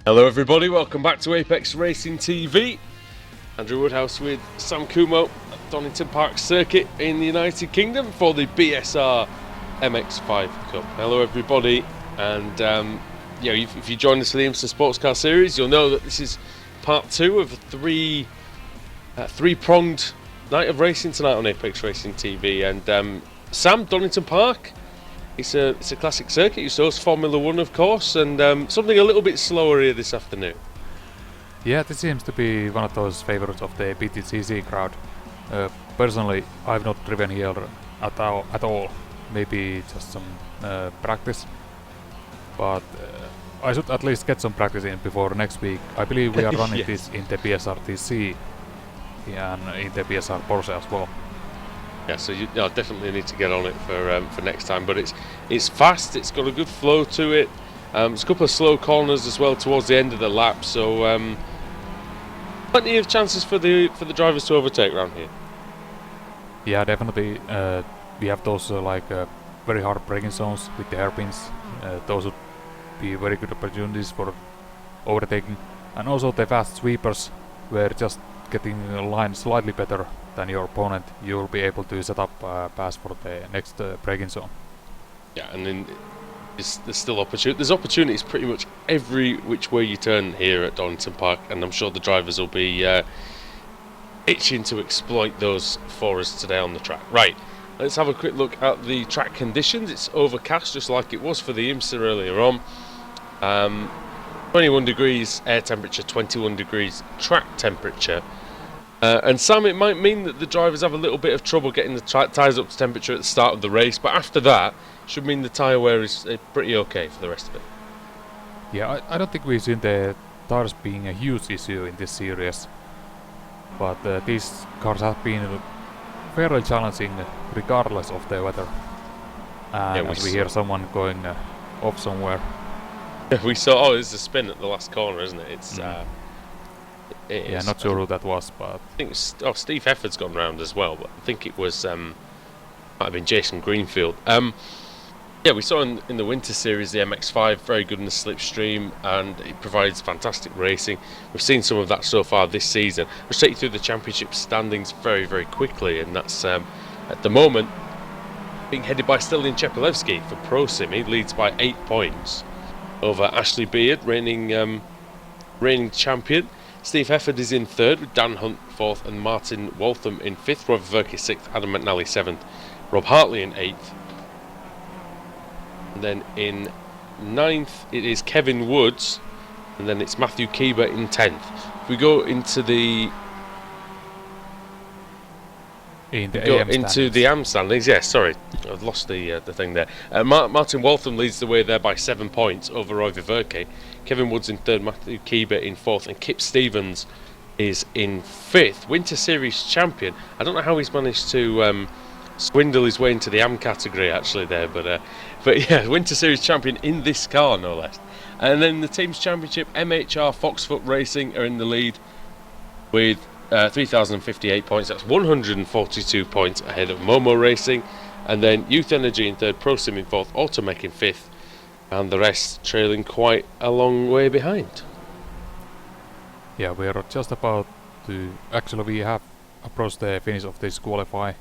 Hello everybody, welcome back to Apex Racing TV. Andrew Woodhouse with Sam Kumo at Donington Park Circuit in the United Kingdom for the BSR MX5 Cup. Hello everybody, and if you join us for the IMSA Sports Car Series, you'll know that this is part two of a three-pronged night of racing tonight on Apex Racing TV. And Sam, Donington Park, it's a classic circuit. You saw Formula 1, of course, and something a little bit slower here this afternoon. Yeah, this seems to be one of those favorites of the BTCC crowd. Personally, I've not driven here at all. Maybe just some practice, but I should at least get some practice in before next week. I believe we are running Yes. this in the BSR TC and in the BSR Porsche as well. Yeah, so you definitely need to get on it for next time. But it's fast. It's got a good flow to it. There's a couple of slow corners as well towards the end of the lap. So plenty of chances for the drivers to overtake around here. Yeah, definitely. We have those very hard braking zones with the hairpins. Those would be very good opportunities for overtaking. And also the fast sweepers, where just getting a line slightly better than your opponent, you will be able to set up a pass for the next braking zone. Yeah, and then there's still opportunity. There's opportunities pretty much every which way you turn here at Donington Park, and I'm sure the drivers will be itching to exploit those for us today on the track. Right, let's have a quick look at the track conditions. It's overcast just like it was for the IMSA earlier on. 21 degrees air temperature, 21 degrees track temperature. And Sam, it might mean that the drivers have a little bit of trouble getting the tyres up to temperature at the start of the race, but after that, should mean the tyre wear is pretty okay for the rest of it. Yeah, I don't think we've seen the tires being a huge issue in this series, but these cars have been fairly challenging regardless of the weather. And we hear someone going off somewhere. We saw, there's a spin at the last corner, isn't it? It's yeah, not sure who that was, but I think Steve Hefford's gone round as well, but I think it was might have been Jason Greenfield. Yeah, we saw in the winter series the MX5 very good in the slipstream, and it provides fantastic racing. We've seen some of that so far this season. We'll take you through the championship standings very, very quickly, and that's at the moment being headed by Stelian Chepelevsky for ProSim. He leads by 8 points over Ashley Beard, reigning champion. Steve Hefford is in third, with Dan Hunt fourth and Martin Waltham in fifth. Rob Verke sixth, Adam McNally seventh, Rob Hartley in eighth. And then in ninth it is Kevin Woods, and then it's Matthew Keeber in 10th. If we go into the AM standings, yes, sorry, I've lost the thing there. Martin Waltham leads the way there by 7 points over Roy Verke. Kevin Woods in third, Matthew Keeber in fourth, and Kip Stevens is in fifth. Winter Series champion. I don't know how he's managed to swindle his way into the AM category actually there, but yeah, Winter Series champion in this car no less. And then the team's championship, MHR Foxfoot Racing are in the lead with 3,058 points. That's 142 points ahead of Momo Racing, and then Youth Energy in third, ProSim in fourth, Automech in fifth, and the rest trailing quite a long way behind. yeah, we are just about to. Actually, we have approached the finish of this qualify.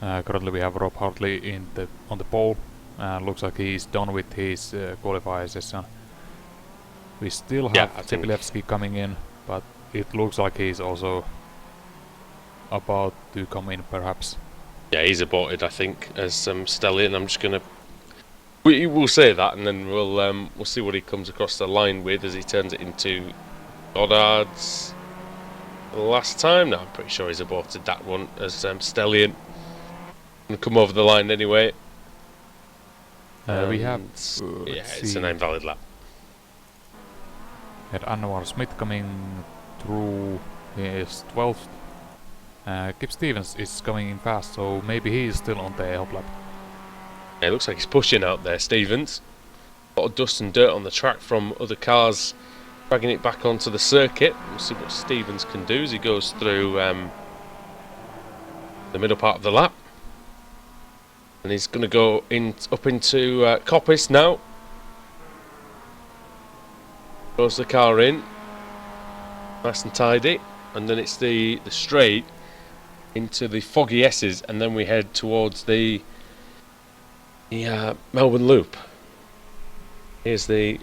Currently, we have Rob Hartley on the pole. Looks like he's done with his qualify session. We still have Chepelevsky coming in, but it looks like he's also about to come in, perhaps. Yeah, he's aborted, I think, as Stellian. I'm just gonna. We'll say that, and then we'll see what he comes across the line with as he turns it into Goddard's last time. No, I'm pretty sure he's aborted that one as Stellian. Gonna come over the line anyway. We have it's an invalid lap. Had Anwar Smith coming through. He is 12th. Kip Stevens is coming in fast, so maybe he is still on the help lap. Yeah, it looks like he's pushing out there, Stevens. A lot of dust and dirt on the track from other cars, dragging it back onto the circuit. We'll see what Stevens can do as he goes through the middle part of the lap. And he's going to go up into Coppice now. Goes the car in, nice and tidy, and then it's the straight into the foggy S's, and then we head towards the Melbourne Loop. Here's the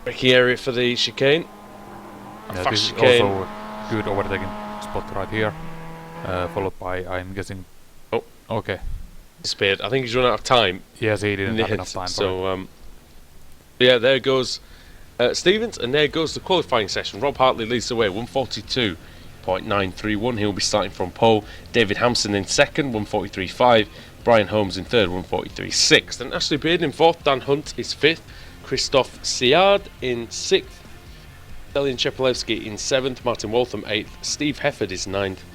braking area for the chicane. Yeah, this chicane. is also a good overtaking spot right here, followed by, I'm guessing... Oh. Okay. Disappeared. I think he's run out of time. Yes, he didn't have enough time. So, yeah, there goes Stevens, and there goes the qualifying session. Rob Hartley leads the way, 142.931. He'll be starting from pole. David Hampson in second, 143.5. Brian Holmes in third, 143.6. And Ashley Beard in fourth. Dan Hunt is fifth. Christophe Siard in sixth. Delian Chepelewski in seventh. Martin Waltham eighth. Steve Hefford is ninth.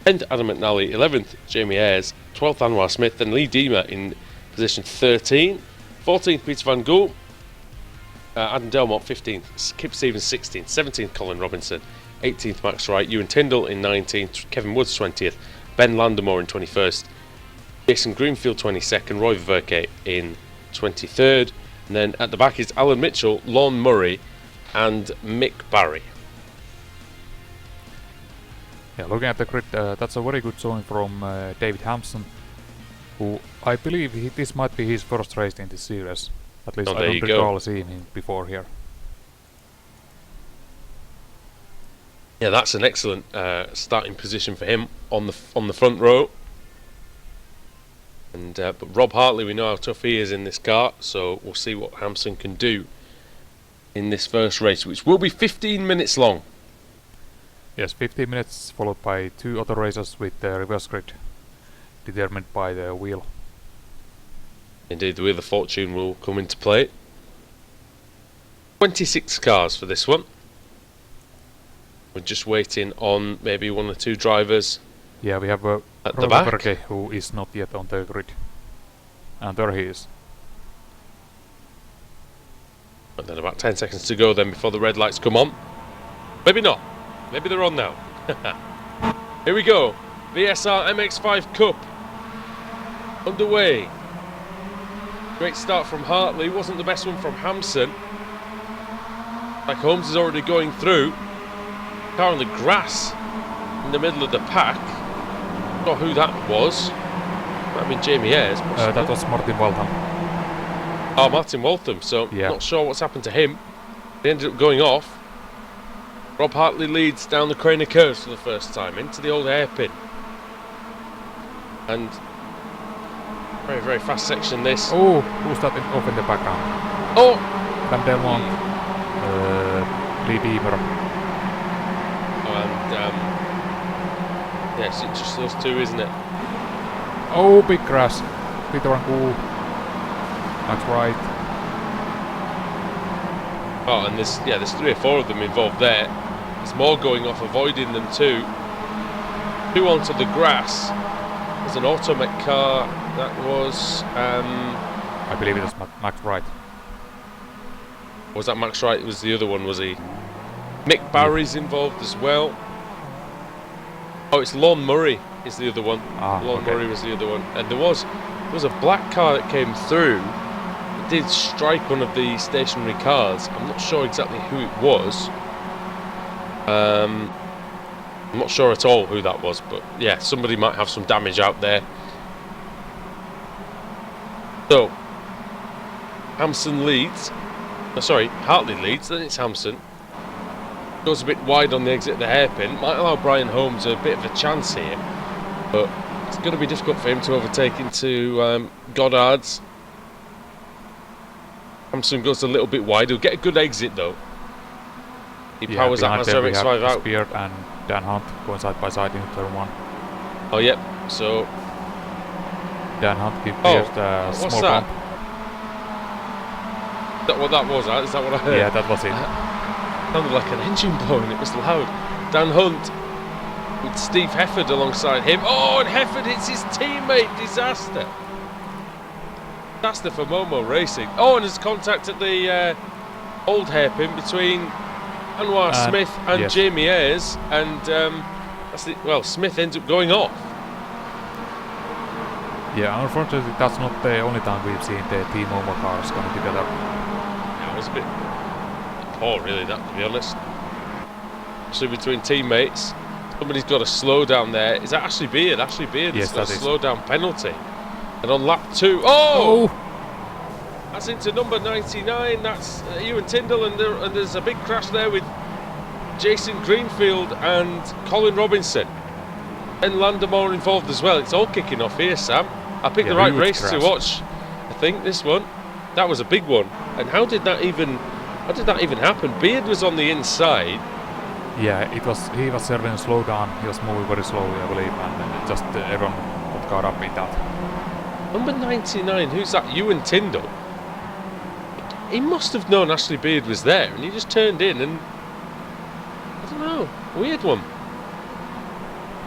10th, Adam McNally, 11th, Jamie Ayres, 12th, Anwar Smith, then Lee Deemer in position 13, 14th, Peter Van Gool, Adam Delmont 15th, Kip Stevens 16th, 17th, Colin Robinson, 18th, Max Wright, Ewan Tyndall in 19th, Kevin Woods 20th, Ben Landemore in 21st, Jason Greenfield 22nd, Roy Verke in 23rd, and then at the back is Alan Mitchell, Lon Murray, and Mick Barry. Yeah, looking at the grid, that's a very good showing from David Hampson, who I believe this might be his first race in this series. At least I don't recall seeing him before here. Yeah, that's an excellent starting position for him on the front row. And but Rob Hartley, we know how tough he is in this car, so we'll see what Hampson can do in this first race, which will be 15 minutes long. Yes, 15 minutes followed by two other races with the reverse grid determined by the wheel. Indeed, the Wheel of Fortune will come into play. 26 cars for this one. We're just waiting on maybe one or two drivers. Yeah, we have at the back, Verke, who is not yet on the grid. And there he is. And then about 10 seconds to go then before the red lights come on. Maybe not. Maybe they're on now. Here we go. BSR MX5 Cup underway. Great start from Hartley. Wasn't the best one from Hampson. Like Holmes is already going through. Car on the grass in the middle of the pack. Not who that was. Might have been Jamie Ayres. That was Martin Waltham. Oh, Martin Waltham. So yeah. Not sure what's happened to him. They ended up going off. Rob Hartley leads down the Craner curves for the first time into the old hairpin. And very, very fast section this. Oh, who's that off in the background? Oh! Van Delmont, Lee Deemer. And yes, it's just those two, isn't it? Oh, big crash. Peter Van Gool. That's right. Oh, and there's 3 or 4 of them involved there. There's more going off, avoiding them too. 2 onto the grass. There's an Automec car. That was I believe it was Max Wright. Was that Max Wright? It was the other one, was he? Mick Barry's involved as well. Oh, it's Lon Murray is the other one. Lon Murray was the other one. And there was a black car that came through. It did strike one of the stationary cars. I'm not sure exactly who it was. I'm not sure at all who that was, but yeah, somebody might have some damage out there. So, Hampson leads. Hartley leads, then it's Hampson. Goes a bit wide on the exit of the hairpin. Might allow Brian Holmes a bit of a chance here, but it's going to be difficult for him to overtake into Goddard's. Hampson goes a little bit wide. He'll get a good exit though. He powers that BSR MX5 out. Beard and Dan Hunt going side by side in turn 1. Oh, yep. So Dan Hunt gives Beard a small bump. Is that what that was? Is that what I heard? Yeah, that was it. Sounded like an engine blowing. It was loud. Dan Hunt with Steve Hefford alongside him. Oh, and Hefford hits his teammate. Disaster. Disaster for Momo Racing. Oh, and there's contact at the old hairpin between Anwar Smith and Jamie Ayres, and Smith ends up going off. Yeah, unfortunately that's not the only time we've seen the Team Momo cars coming together. No, was a bit poor, really, that, to be honest. Actually, between teammates, somebody's got a slow down there. Is that Ashley Beard? Ashley Beard has got a slow down penalty. And on lap 2, that's into number 99. That's Ewan Tyndall, and there's a big crash there with Jason Greenfield and Colin Robinson. And Landamore involved as well. It's all kicking off here, Sam. I picked the right race to watch. I think this one. That was a big one. And how did that even happen? Beard was on the inside. Yeah, he was serving slow down. He was moving very slowly, I believe, and just everyone got caught up in that. Number 99, who's that? Ewan Tyndall. He must have known Ashley Beard was there, and he just turned in, and I don't know, weird one.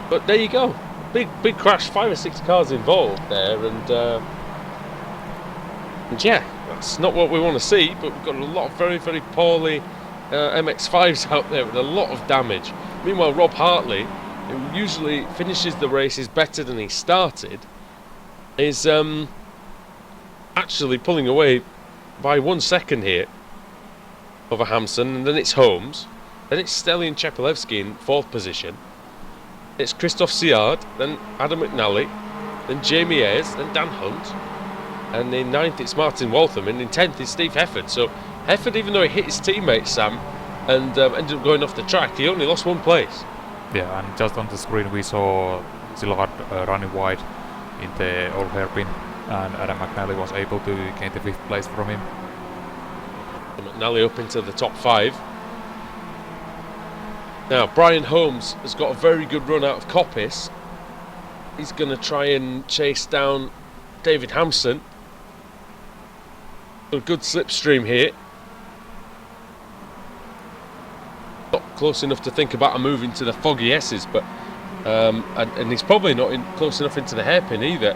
But there you go, big crash, 5 or 6 cars involved there, and yeah, that's not what we want to see. But we've got a lot of very, very poorly MX-5s out there with a lot of damage. Meanwhile, Rob Hartley, who usually finishes the races better than he started, is actually pulling away by 1 second here over Hampson, and then it's Holmes, then it's Stelian Chepelevsky in 4th position, it's Christoph Siard, then Adam McNally, then Jamie Ayres, then Dan Hunt, and in 9th it's Martin Waltham, and in 10th is Steve Hefford. So Hefford, even though he hit his teammate Sam and ended up going off the track, he only lost 1 place. Yeah, and just on the screen we saw Zillard running wide in the old hairpin, and Adam McNally was able to gain the 5th place from him. McNally up into the top 5. Now Brian Holmes has got a very good run out of Coppice. He's going to try and chase down David Hampson. A good slipstream here. Not close enough to think about a move into the foggy S's, but and he's probably not close enough into the hairpin either.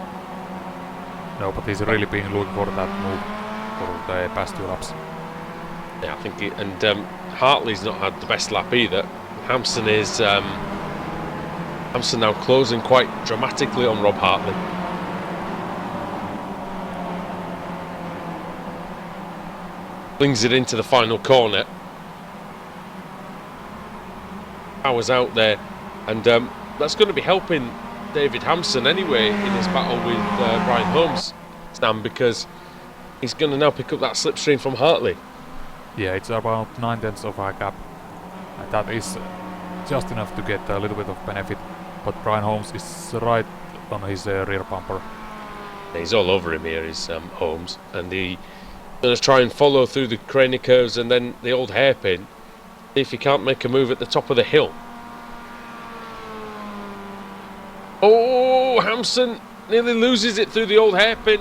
No, but he's really been looking for that move for the past 2 laps. Yeah, I think Hartley's not had the best lap either. Hampson is Hampson now closing quite dramatically on Rob Hartley. Flings it into the final corner. Powers out there, and that's going to be helping David Hampson anyway in his battle with Brian Holmes, Stan, because he's going to now pick up that slipstream from Hartley. Yeah, it's about 9/10 of a gap, and that is just enough to get a little bit of benefit, but Brian Holmes is right on his rear bumper. He's all over him here, is Holmes, and he's going to try and follow through the cranny curves and then the old hairpin, see if he can't make a move at the top of the hill. Oh, Hampson nearly loses it through the old hairpin.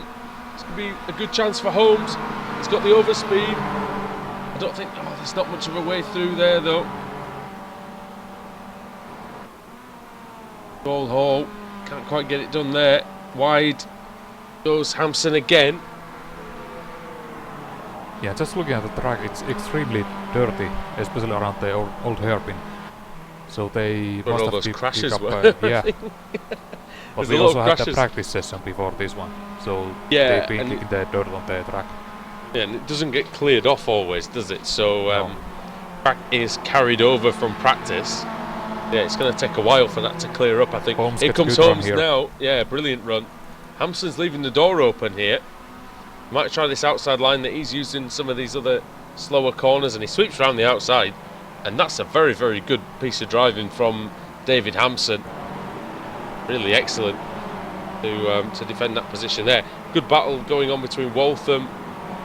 It's going to be a good chance for Holmes. He's got the overspeed. I don't think... Oh, there's not much of a way through there, though. Goal hole. Can't quite get it done there. Wide goes Hampson again. Yeah, just looking at the track, it's extremely dirty, especially around the old hairpin. So they must have those crashes up, were. yeah. But we also had the practice session before this one, so yeah, they've been kicking the dirt on the track. Yeah, and it doesn't get cleared off always, does it? So track is carried over from practice. Yeah, it's going to take a while for that to clear up, I think. Here comes Holmes now. Yeah, brilliant run. Hampson's leaving the door open here. Might try this outside line that he's using some of these other slower corners, and he sweeps around the outside, and that's a very, very good piece of driving from David Hampson. Really excellent to defend that position there. Good battle going on between Waltham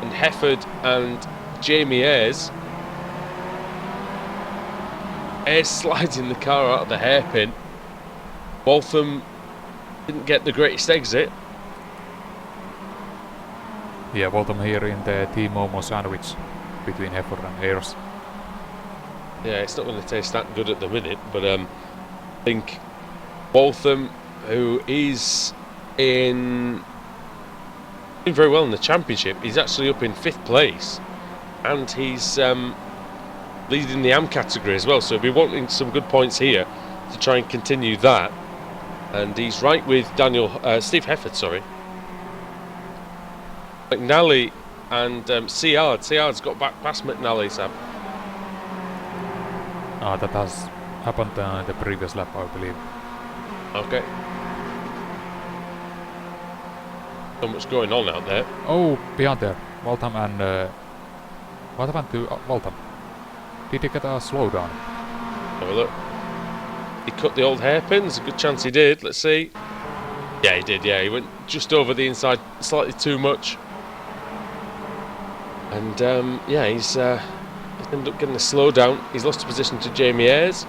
and Hefford and Jamie Ayres. Ayres sliding the car out of the hairpin. Waltham didn't get the greatest exit. Yeah, Waltham here in the Team Momo sandwich between Hefford and Ayres. Yeah, it's not going to taste that good at the minute, but I think Waltham, who is doing very well in the championship, he's actually up in 5th place, and he's leading the AM category as well, so he'll be wanting some good points here to try and continue that. And he's right with Steve Hefford, sorry. McNally and Seard. Seard's got back past McNally, Sam. That has happened in the previous lap, I believe. Okay. So much going on out there. Oh, behind there. Waltham and... what happened to Waltham? Did he get a slowdown? Have a look. He cut the old hairpins. A good chance he did. Let's see. Yeah, he did. Yeah, he went just over the inside, slightly too much. And yeah, he's ended up getting a slowdown. He's lost a position to Jamie Ayres.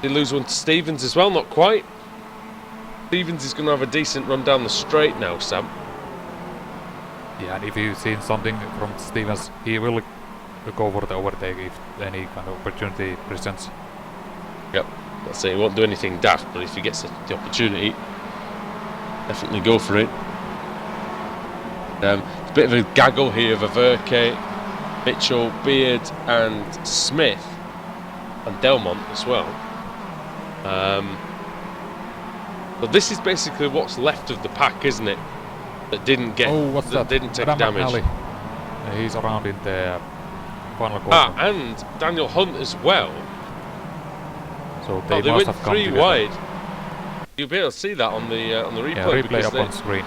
Did he lose one to Stevens as well? Not quite. Stevens is going to have a decent run down the straight now, Sam. Yeah, and if you've seen something from Stevens, he will go for the overtake if any kind of opportunity presents. Yep, that's it. He won't do anything daft, but if he gets the opportunity, definitely go for it. It's a bit of a gaggle here of Verke, Mitchell, Beard and Smith and Delmont as well. But this is basically what's left of the pack, isn't it? That didn't get. Oh, what's that? Didn't take Adam damage. McNally. He's around in the final corner. And Daniel Hunt as well. So they they must went have come 3 together. wide. You'll be able to see that on the replay. Yeah, replay because up on screen.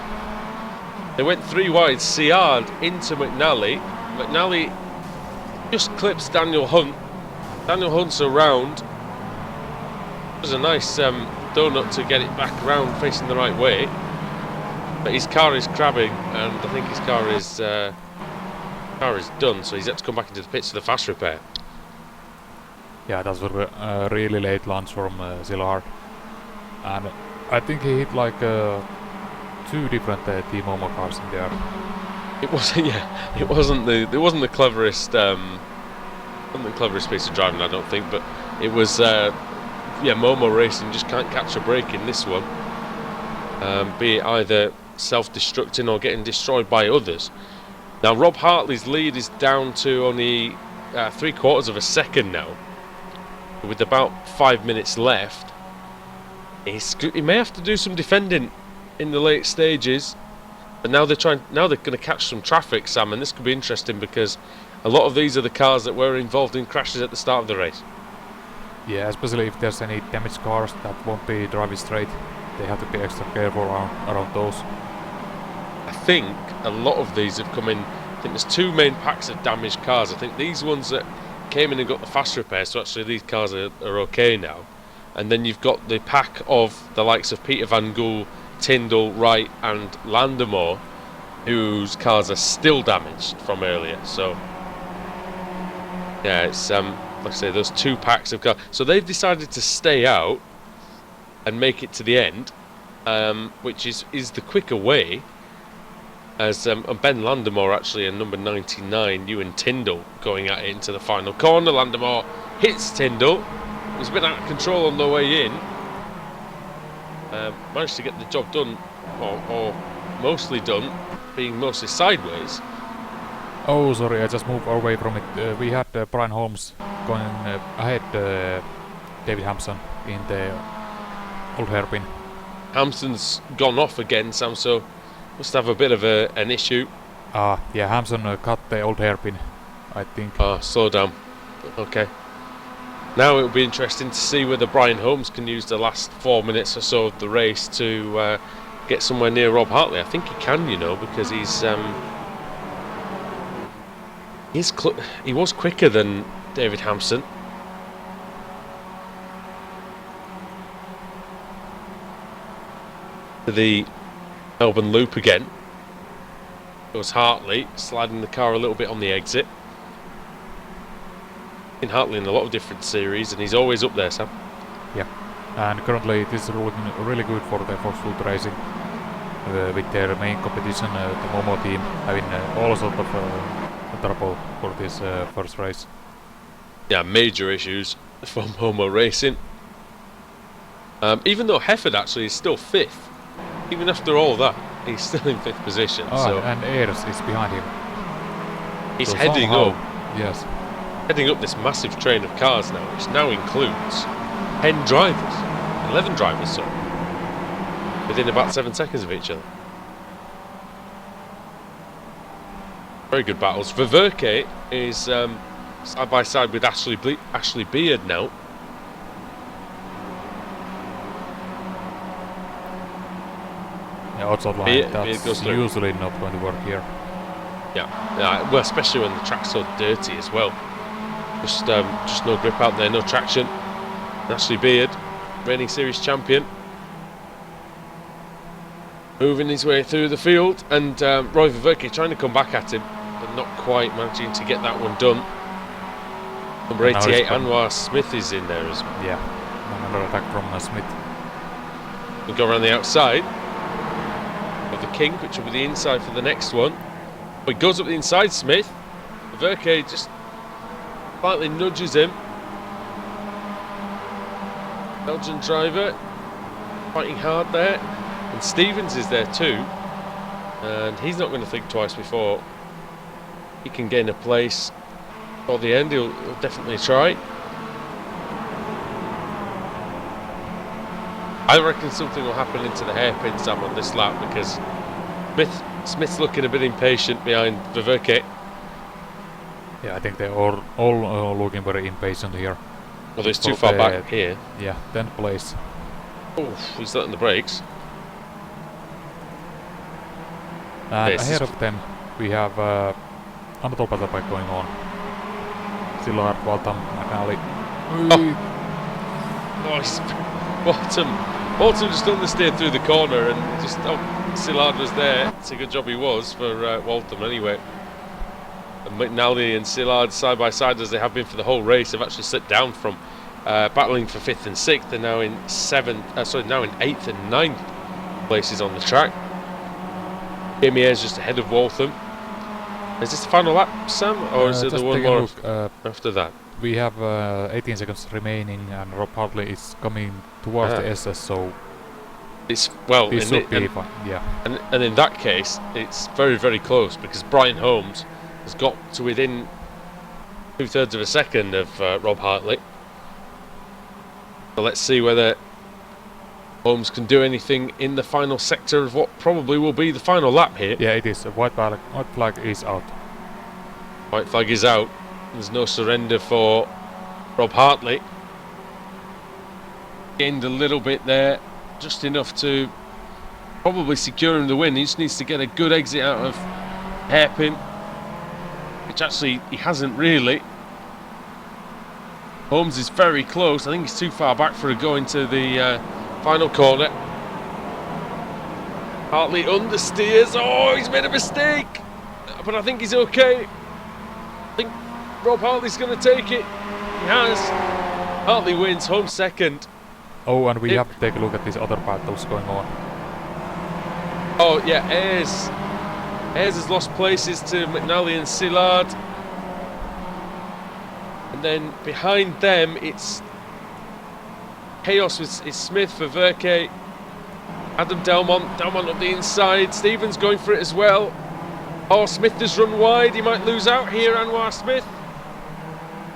they went 3 wide. Seard into McNally. McNally just clips Daniel Hunt. Daniel Hunt's around. It was a nice donut to get it back around facing the right way. But his car is crabbing, and I think his car is done, so he's had to come back into the pits for the fast repair. Yeah, that was a really late launch from Zillard. And I think he hit like 2 different Team Momo cars in there. It wasn't, yeah, it wasn't the cleverest, piece of driving, I don't think, but it was, yeah, Momo Racing just can't catch a break in this one. Be it either self-destructing or getting destroyed by others. Now Rob Hartley's lead is down to only 3/4 of a second now, with about 5 minutes left. He may have to do some defending in the late stages, but now they're going to catch some traffic, Sam, and this could be interesting because a lot of these are the cars that were involved in crashes at the start of the race. Yeah, especially if there's any damaged cars that won't be driving straight, they have to be extra careful around those. I think a lot of these have come in. I think there's 2 main packs of damaged cars. I think these ones that came in and got the fast repair, so actually these cars are okay now. And then you've got the pack of the likes of Peter Van Gool, Tyndall, Wright and Landemore, whose cars are still damaged from earlier. So yeah, it's like I say, those 2 packs of cars. So they've decided to stay out and make it to the end, which is the quicker way. As Ben Landemore actually in number 99, Ewan Tyndall going at it into the final corner. Landemore hits Tyndall. He's been out of control on the way in. Managed to get the job done, or mostly done, being mostly sideways. Oh, sorry, I just moved away from it. We had Brian Holmes going ahead David Hampson in the old hairpin. Hampson's gone off again, Sam, so must have a bit of an issue. Yeah, Hampson cut the old hairpin, I think. Slow down. Okay. Now it'll be interesting to see whether Brian Holmes can use the last 4 minutes or so of the race to get somewhere near Rob Hartley. I think he can, you know, because he was quicker than David Hampson. To the Melbourne loop again. It was Hartley sliding the car a little bit on the exit. In Hartley in a lot of different series, and he's always up there, Sam. Yeah, and currently this is looking really good for the Foxwood Racing with their main competition, the Momo team, having all sorts of trouble for this first race. Yeah, major issues for Momo Racing. Even though Hefford actually is still 5th, even after all that, he's still in 5th position. So and Ayres is behind him. He's so heading somehow, up. Yes. Heading up this massive train of cars now, which now includes 10 drivers, 11 drivers, sorry, within about 7 seconds of each other. Very good battles. Ververke is side by side with Ashley Beard now. Yeah, outside line, that's usually not going to work here. Yeah, well, especially when the track's so dirty as well. Just no grip out there, no traction. Ashley Beard, reigning series champion, moving his way through the field, and Roy Ververke trying to come back at him, but not quite managing to get that one done. Number 88, Anwar Smith, is in there as well. Yeah, another attack from Smith. We'll go around the outside of the King, which will be the inside for the next one. But he goes up the inside, Smith. Ververke just slightly nudges him. Belgian driver fighting hard there. And Stevens is there too. And he's not going to think twice before he can gain a place. For the end, he'll definitely try. I reckon something will happen into the hairpin, Sam, on this lap, because Smith's looking a bit impatient behind Ververke. Yeah, I think they're all looking very impatient here. Well, it's too far back here. Yeah, 10th place. Oh, he's letting the brakes. And ahead of them, we have another battle bike going on. Sillard, Waltham, McNally. Waltham just understeered through the corner and just, Sillard was there. It's a good job he was for Waltham anyway. And McNally and Sillard side by side, as they have been for the whole race, have actually slipped down from battling for 5th and 6th. They're now in now in 8th and 9th places on the track. Jamie Ayres just ahead of Waltham. Is this the final lap, Sam, or is it the one more after that? We have 18 seconds remaining, and Rob Hartley is coming towards the SS, so it's well. It should be fine. Yeah, and in that case, it's very, very close, because Brian Holmes has got to within 2/3 of a second of Rob Hartley. So let's see whether Holmes can do anything in the final sector of what probably will be the final lap here. Yeah, it is. White flag is out. White flag is out. There's no surrender for Rob Hartley. Gained a little bit there, just enough to probably secure him the win. He just needs to get a good exit out of hairpin, which actually he hasn't really. Holmes is very close. I think he's too far back for a go into the final corner. Hartley understeers. Oh, he's made a mistake, but I think he's okay. I think Rob Hartley's going to take it. He has. Hartley wins. Holmes second. Oh, and we have to take a look at these other battles going on. Oh yeah, Ayres has lost places to McNally and Sillard. And then behind them, it's chaos with Smith, Ververke, Adam Delmont up the inside. Stevens going for it as well. Oh, Smith has run wide. He might lose out here, Anwar Smith.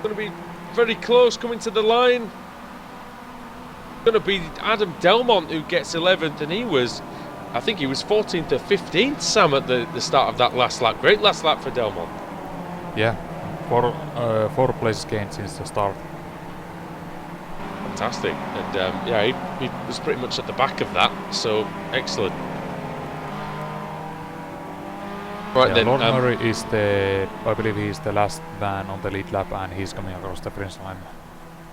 Going to be very close coming to the line. Going to be Adam Delmont who gets 11th, and I think he was 14th or 15th, Sam, at the start of that last lap. Great last lap for Delmont. Yeah, 4 places gained since the start. Fantastic. And yeah, he was pretty much at the back of that, so excellent. Right, yeah, then, Lord Murray is I believe he's the last man on the lead lap, and he's coming across the finish line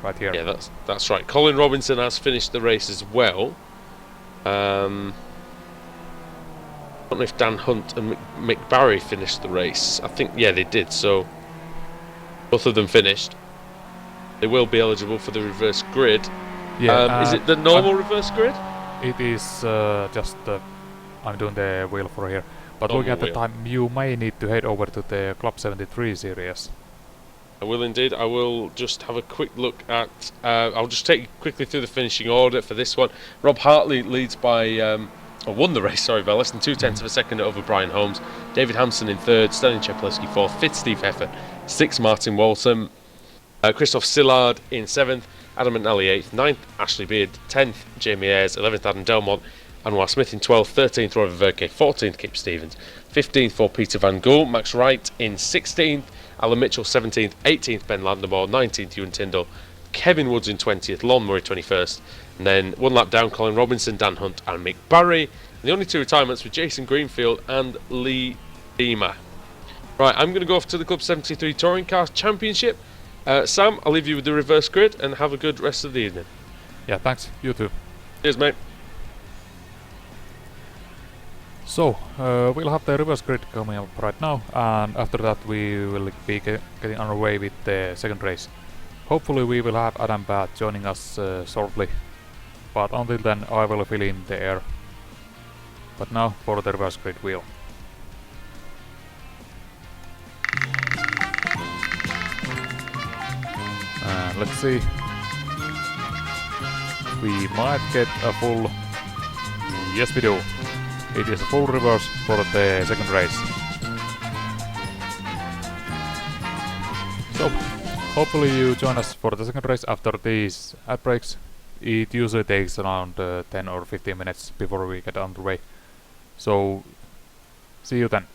right here. Yeah, that's right. Colin Robinson has finished the race as well. I don't know if Dan Hunt and Mick Barry finished the race. I think, yeah, they did. So both of them finished. They will be eligible for the reverse grid. Yeah, is it the normal reverse grid? It is just I'm doing the wheel for here. But Normal looking at the wheel. time, you may need to head over to the Club 73 series. I will indeed. I will just have a quick look at. I'll just take you quickly through the finishing order for this one. Rob Hartley leads by, or won the race, sorry, by less than 0.2 of a second over Brian Holmes. David Hampson in 3rd, Sterling Czepleski 4th, 5th Steve Heffer, 6th Martin Waltham, Christoph Sillard in 7th, Adam McNally 8th, 9th Ashley Beard, 10th Jamie Ayres, 11th Adam Delmont, Anwar Smith in 12th, 13th Roy Verke, 14th Kip Stevens, 15th for Peter Van Gool, Max Wright in 16th, Alan Mitchell 17th, 18th Ben Landemore, 19th Ewan Tyndall, Kevin Woods in 20th, Lon Murray 21st, and then one lap down Colin Robinson, Dan Hunt and Mick Barry. And the only two retirements were Jason Greenfield and Lee Beamer. Right, I'm going to go off to the Club 73 Touring Car Championship. Sam, I'll leave you with the reverse grid and have a good rest of the evening. Yeah, thanks. You too. Cheers, mate. So, we'll have the reverse grid coming up right now, and after that we will be getting on our way with the second race. Hopefully we will have Adam Bath joining us shortly, but until then I will fill in the air. But now for the reverse grid wheel. Let's see. We might get a full... Yes, we do. It is a full reverse for the second race. So, hopefully you join us for the second race after these ad breaks. It usually takes around 10 or 15 minutes before we get on the way. So, see you then.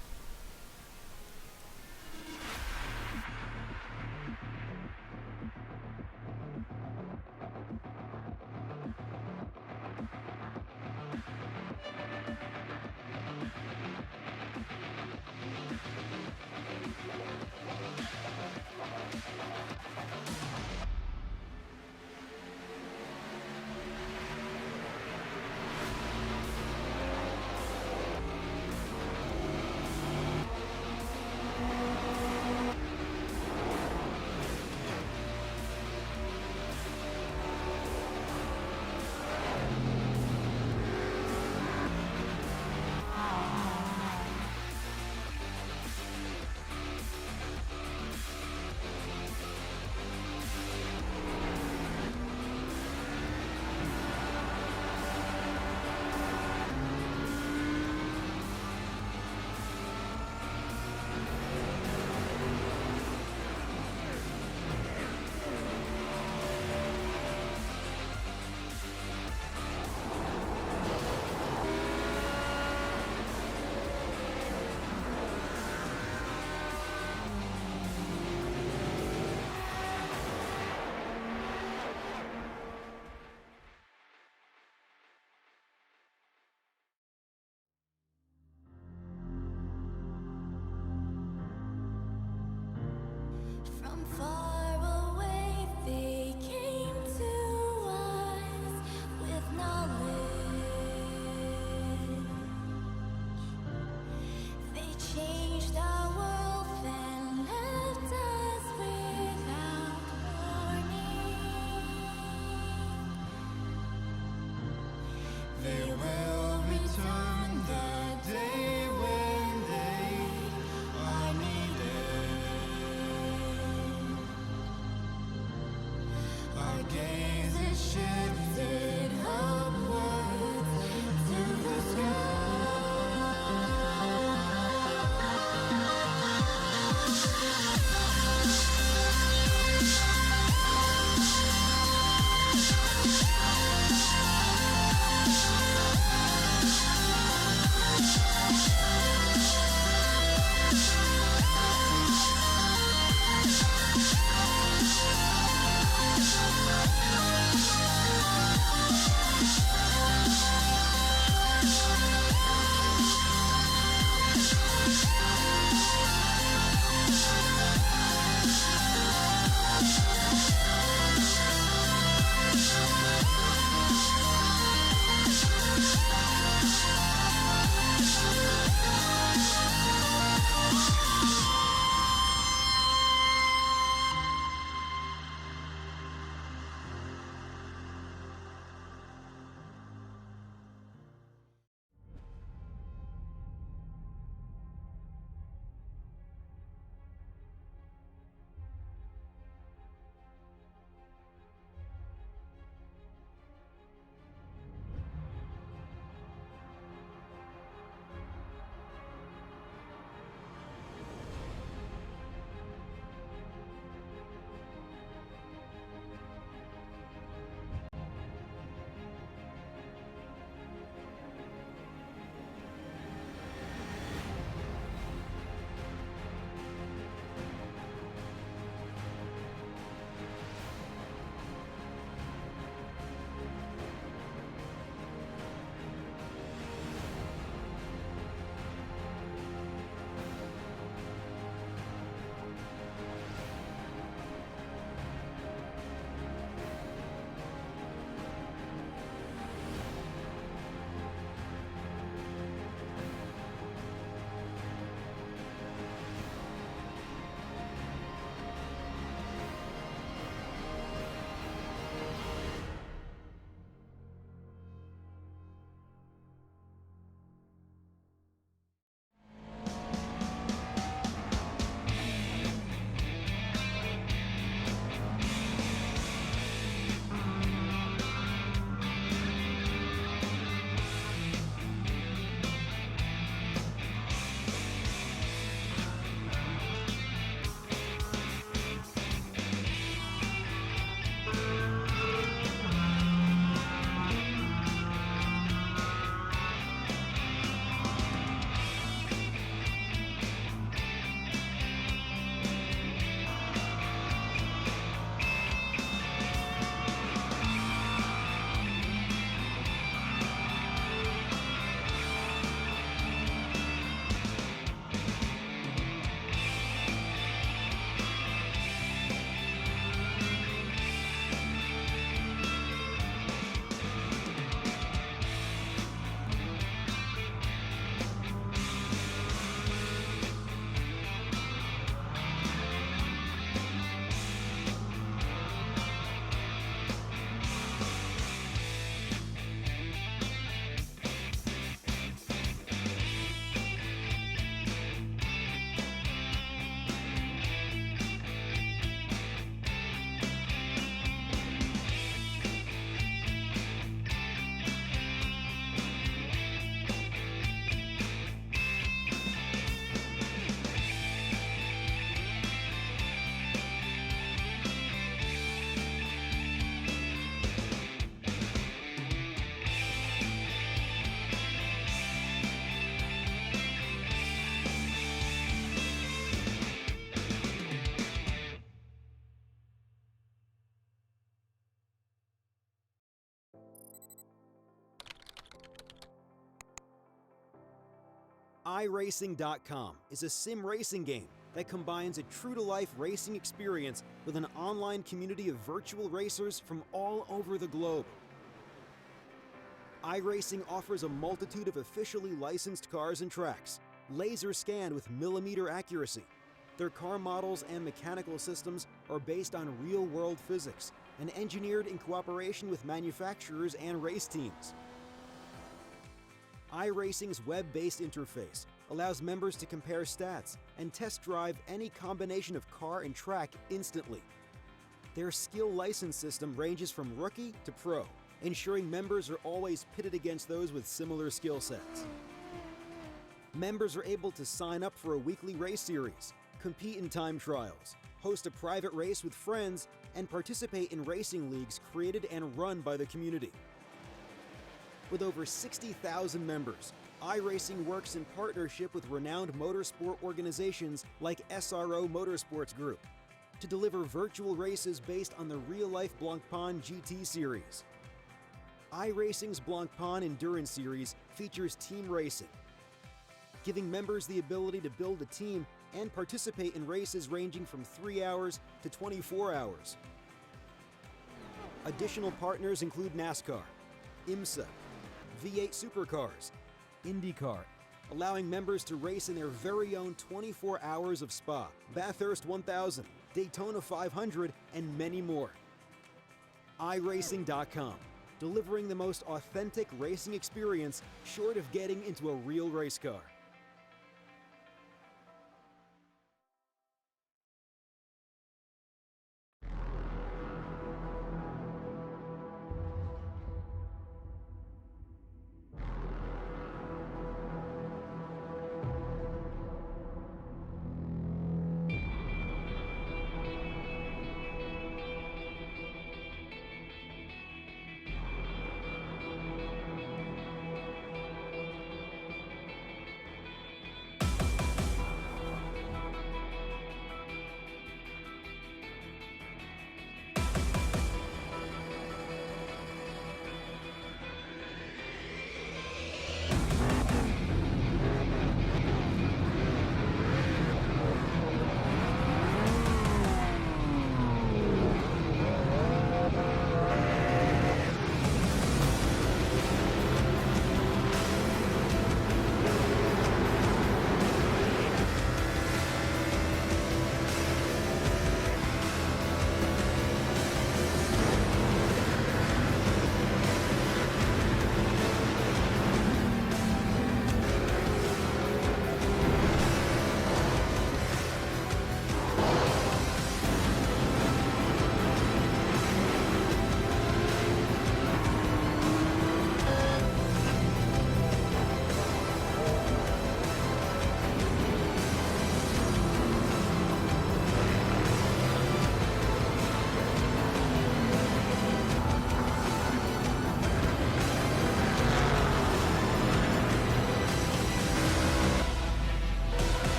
iRacing.com is a sim racing game that combines a true-to-life racing experience with an online community of virtual racers from all over the globe. iRacing offers a multitude of officially licensed cars and tracks, laser scanned with millimeter accuracy. Their car models and mechanical systems are based on real-world physics and engineered in cooperation with manufacturers and race teams. iRacing's web-based interface allows members to compare stats and test drive any combination of car and track instantly. Their skill license system ranges from rookie to pro, ensuring members are always pitted against those with similar skill sets. Members are able to sign up for a weekly race series, compete in time trials, host a private race with friends, and participate in racing leagues created and run by the community. With over 60,000 members, iRacing works in partnership with renowned motorsport organizations like SRO Motorsports Group to deliver virtual races based on the real-life Blancpain GT series. iRacing's Blancpain Endurance Series features team racing, giving members the ability to build a team and participate in races ranging from 3 hours to 24 hours. Additional partners include NASCAR, IMSA, V8 Supercars, IndyCar, allowing members to race in their very own 24 hours of Spa, Bathurst 1000, Daytona 500, and many more. iRacing.com, delivering the most authentic racing experience short of getting into a real race car.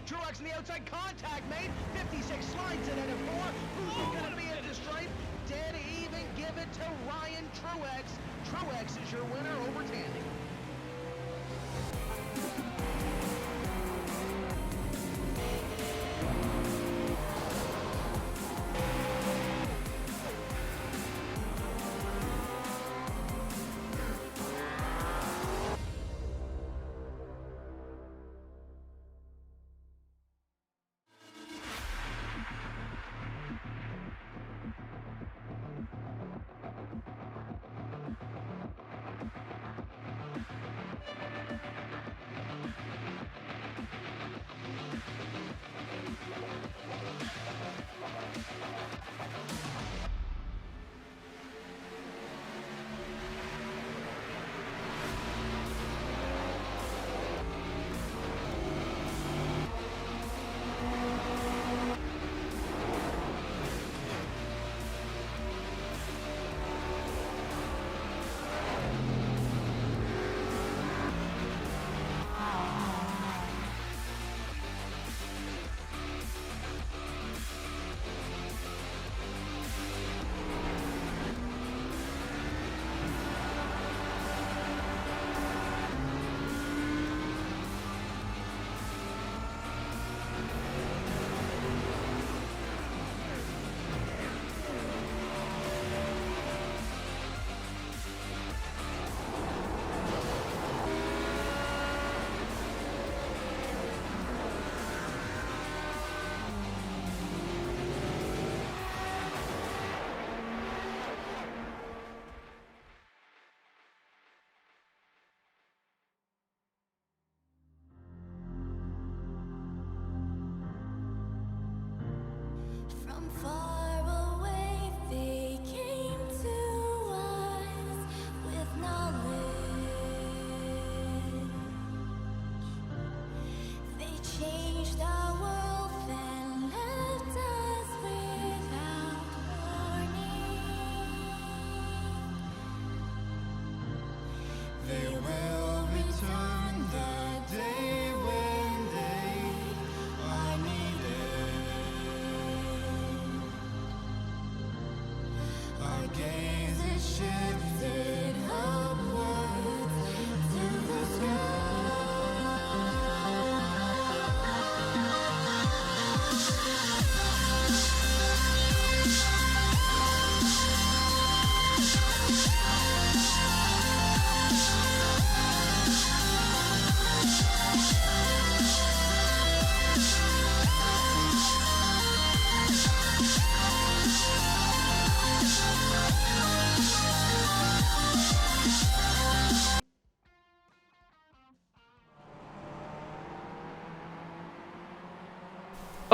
Truex in the outside, contact made. 56 slides it into 4. Who's going to be into stripe? Dead even, give it to Ryan Truex. Truex is your winner over Tandy.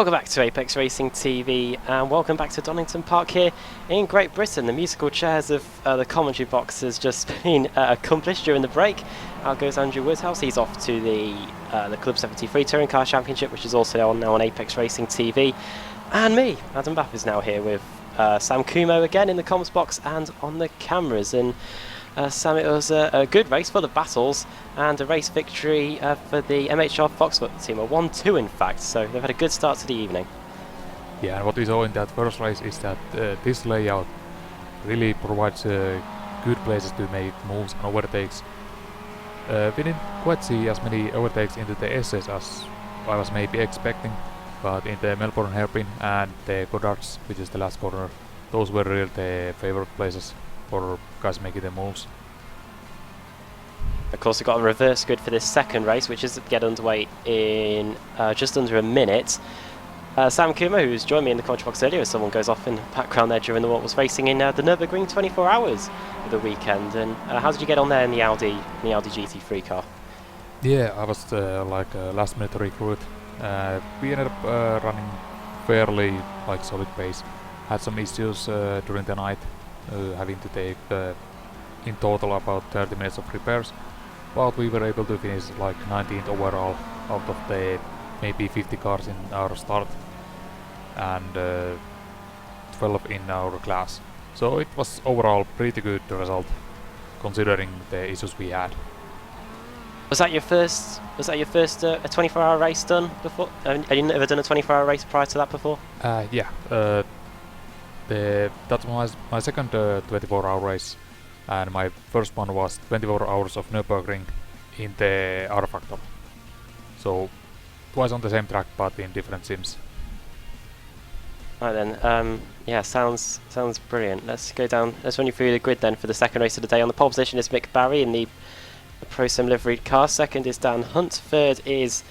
Welcome back to Apex Racing TV and welcome back to Donington Park here in Great Britain. The musical chairs of the commentary box has just been accomplished during the break. Out goes Andrew Woodhouse. He's off to the Club 73 Touring Car Championship, which is also now on Apex Racing TV. And me, Adam Bapp, is now here with Sam Kumo again in the comms box and on the cameras. And Sam, it was a good race, full of battles, and a race victory for the MHR Foxfoot team, a 1-2 in fact, so they've had a good start to the evening. Yeah, and what we saw in that first race is that this layout really provides good places to make moves and overtakes. We didn't quite see as many overtakes into the SS as I was maybe expecting, but in the Melbourne hairpin and the Goddards, which is the last corner, those were really the favorite places for guys making the moves. Of course, we've got a reverse grid for this second race, which is to get underway in just under a minute. Sam Kumo, who's joined me in the commentary box earlier, as someone goes off in the background there during what was racing in the Nürburgring 24 hours of the weekend. And how did you get on there in the Audi GT3 car? Yeah, I was last minute recruit. We ended up running fairly solid pace. Had some issues during the night, having to take in total about 30 minutes of repairs, but we were able to finish 19th overall out of the maybe 50 cars in our start and 12 in our class. So it was overall pretty good result considering the issues we had. Was that your first a 24-hour race done before? Had you never done a 24-hour race prior to that before? Yeah. That was my second 24-hour race, and my first one was 24 hours of Nürburgring in the R Factor. So twice on the same track but in different sims. Right then, yeah, sounds brilliant. Let's go down. Let's run you through the grid then for the second race of the day. On the pole position is Mick Barry in the Pro Sim liveried car. Second is Dan Hunt. Third is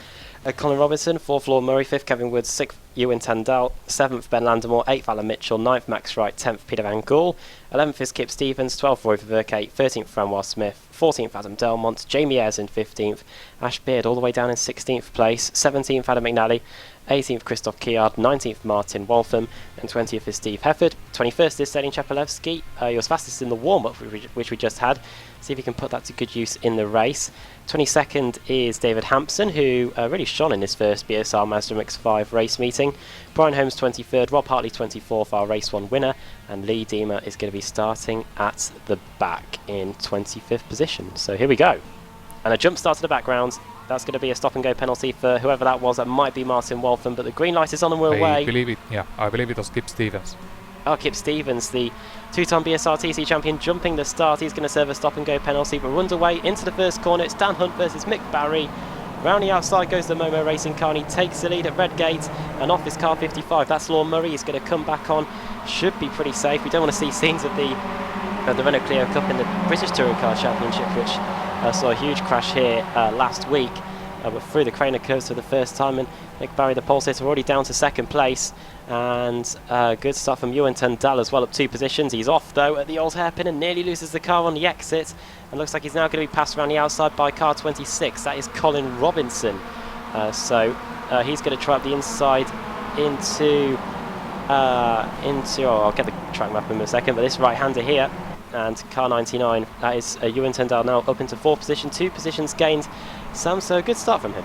Colin Robinson. Fourth Lord Murray. Fifth Kevin Woods. Sixth Ewan Tandell. Seventh Ben Landemore. Eighth Alan Mitchell. Ninth Max Wright. 10th Peter Van Gool. 11th is Kip Stevens. 12th Roy Verke. 13th Francois Smith. 14th Adam Delmont. Jamie Ayres in 15th. Ash Beard all the way down in 16th place. 17th Adam McNally. 18th Christoph Kiard, 19th Martin Waltham, and 20th is Steve Hefford. 21st is Selin Chapelevsky. He was fastest in the warm-up, which we just had. See if he can put that to good use in the race. 22nd is David Hampson, who really shone in his first BSR Mazda MX-5 race meeting. Brian Holmes 23rd, Rob Hartley 24th, our race 1 winner, and Lee Deemer is going to be starting at the back in 25th position. So here we go. And a jump start to the background. That's going to be a stop-and-go penalty for whoever that was. That might be Martin Waltham, but the green light is on and we're away. I believe it was Kip Stevens. Oh, Kip Stevens, the two-time BSR TC champion, jumping the start. He's going to serve a stop-and-go penalty, but runs away into the first corner. It's Dan Hunt versus Mick Barry. Round the outside goes the Momo Racing car, and he takes the lead at Redgate and off his car 55. That's Lorne Murray. He's going to come back on. Should be pretty safe. We don't want to see scenes of the Renault Clio Cup in the British Touring Car Championship, which saw a huge crash here last week. But through the Craner curves for the first time, and Mick Barry, the pole sitter, already down to second place. And good start from Ewan Tandell as well, up 2 positions. He's off though at the old hairpin and nearly loses the car on the exit. And looks like he's now going to be passed around the outside by car 26. That is Colin Robinson. So he's going to try up the inside into. I'll get the track map in a second, but this right-hander here. And car 99, that is Ewan Tandell now up into 4th position, 2 positions gained. Sam, so a good start from him.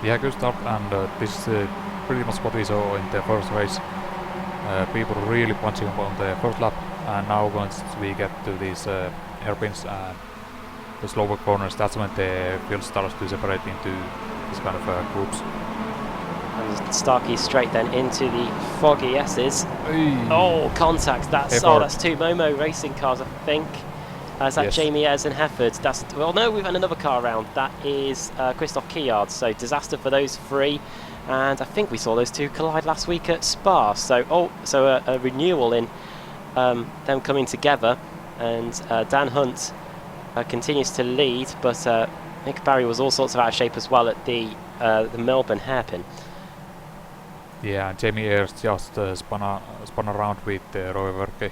Yeah, good start, and this is pretty much what we saw in the first race. People really punching up on the first lap, and now once we get to these hairpins and the slower corners, that's when the field starts to separate into this kind of groups. And Starkey straight then into the foggy S's. Hey. Oh, contact! That's 2 Momo Racing cars, I think. Is that Yes. Jamie Ayres and Hefford? No, we've had another car around. That is Christoph Kiard. So disaster for those 3. And I think we saw those 2 collide last week at Spa. So a renewal in them coming together. And Dan Hunt continues to lead, but Mick Barry was all sorts of out of shape as well at the Melbourne hairpin. Yeah, and Jamie Ayres just spun around with Roy Verke.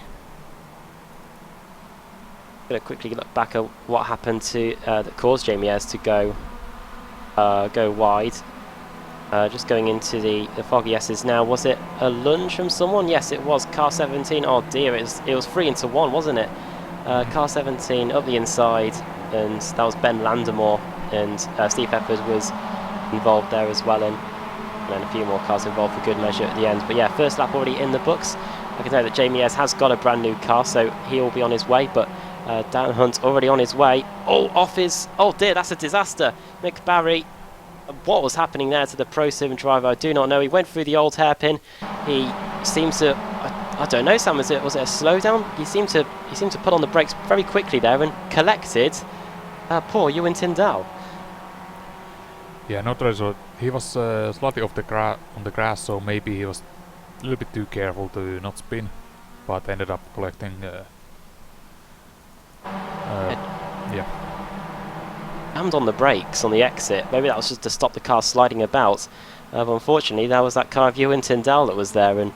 Going to quickly look back at what happened to that caused Jamie Ayres to go wide. Just going into the foggy S's now. Was it a lunge from someone? Yes, it was. Car 17. Oh dear, it was 3 into 1, wasn't it? Car 17 up the inside, and that was Ben Landemore, and Steve Hefford was involved there as well, and then a few more cars involved for good measure at the end. But yeah, first lap already in the books. I can tell that Jamie Ayres has got a brand new car, so he will be on his way, but Dan Hunt already on his way. Oh, off his... Oh dear, that's a disaster. Mick Barry, what was happening there to the Pro Sim driver, I do not know. He went through the old hairpin. He seems to... I don't know, Sam, was it a slowdown? He seemed to put on the brakes very quickly there and collected poor Ewan Tyndall. Yeah, not really. So he was slightly off the on the grass, so maybe he was a little bit too careful to not spin, but ended up collecting. Yeah. Jammed on the brakes on the exit. Maybe that was just to stop the car sliding about. But unfortunately, that was that car of Ewan Tyndall that was there, and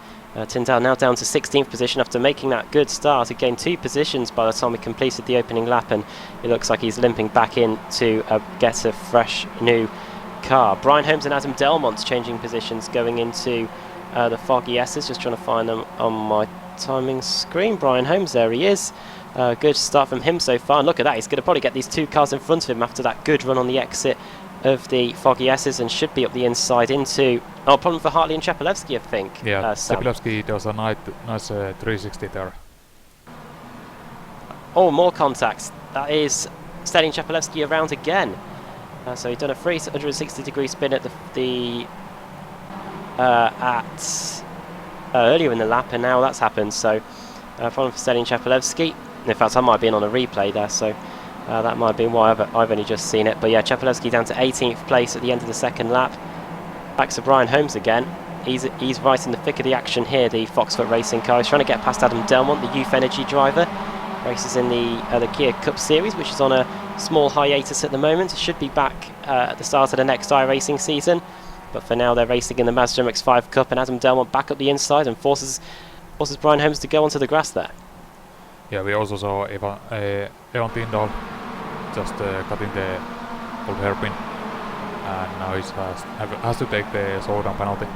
Tyndall now down to 16th position after making that good start. He gained 2 positions by the time he completed the opening lap, and it looks like he's limping back in to get a fresh new car. Brian Holmes and Adam Delmont's changing positions going into the foggy S's. Just trying to find them on my timing screen. Brian Holmes, there he is. Good start from him so far, and look at that, he's going to probably get these 2 cars in front of him after that good run on the exit of the foggy S's, and should be up the inside into... Oh, problem for Hartley and Chapelevsky, I think. Yeah, Chapelevsky does a nice 360 there. Oh, more contacts. That is setting Chapelevsky around again. So he's done a 360-degree spin at earlier in the lap, and now that's happened. So problem for Stalin Chapelevsky. In fact, I might have been on a replay there, so that might have been why I've only just seen it. But yeah, Chapelevsky down to 18th place at the end of the second lap. Back to Brian Holmes again. He's right in the thick of the action here, the Foxfoot racing car. He's trying to get past Adam Delmont, the Youth Energy driver. Races in the Kia Cup Series, which is on a small hiatus at the moment. Should be back at the start of the next iRacing season. But for now, they're racing in the Mazda MX-5 Cup, and Adam Delmont back up the inside and forces Brian Holmes to go onto the grass there. Yeah, we also saw Evan Tyndall just cutting the old hairpin, and now he has to take the slowdown penalty.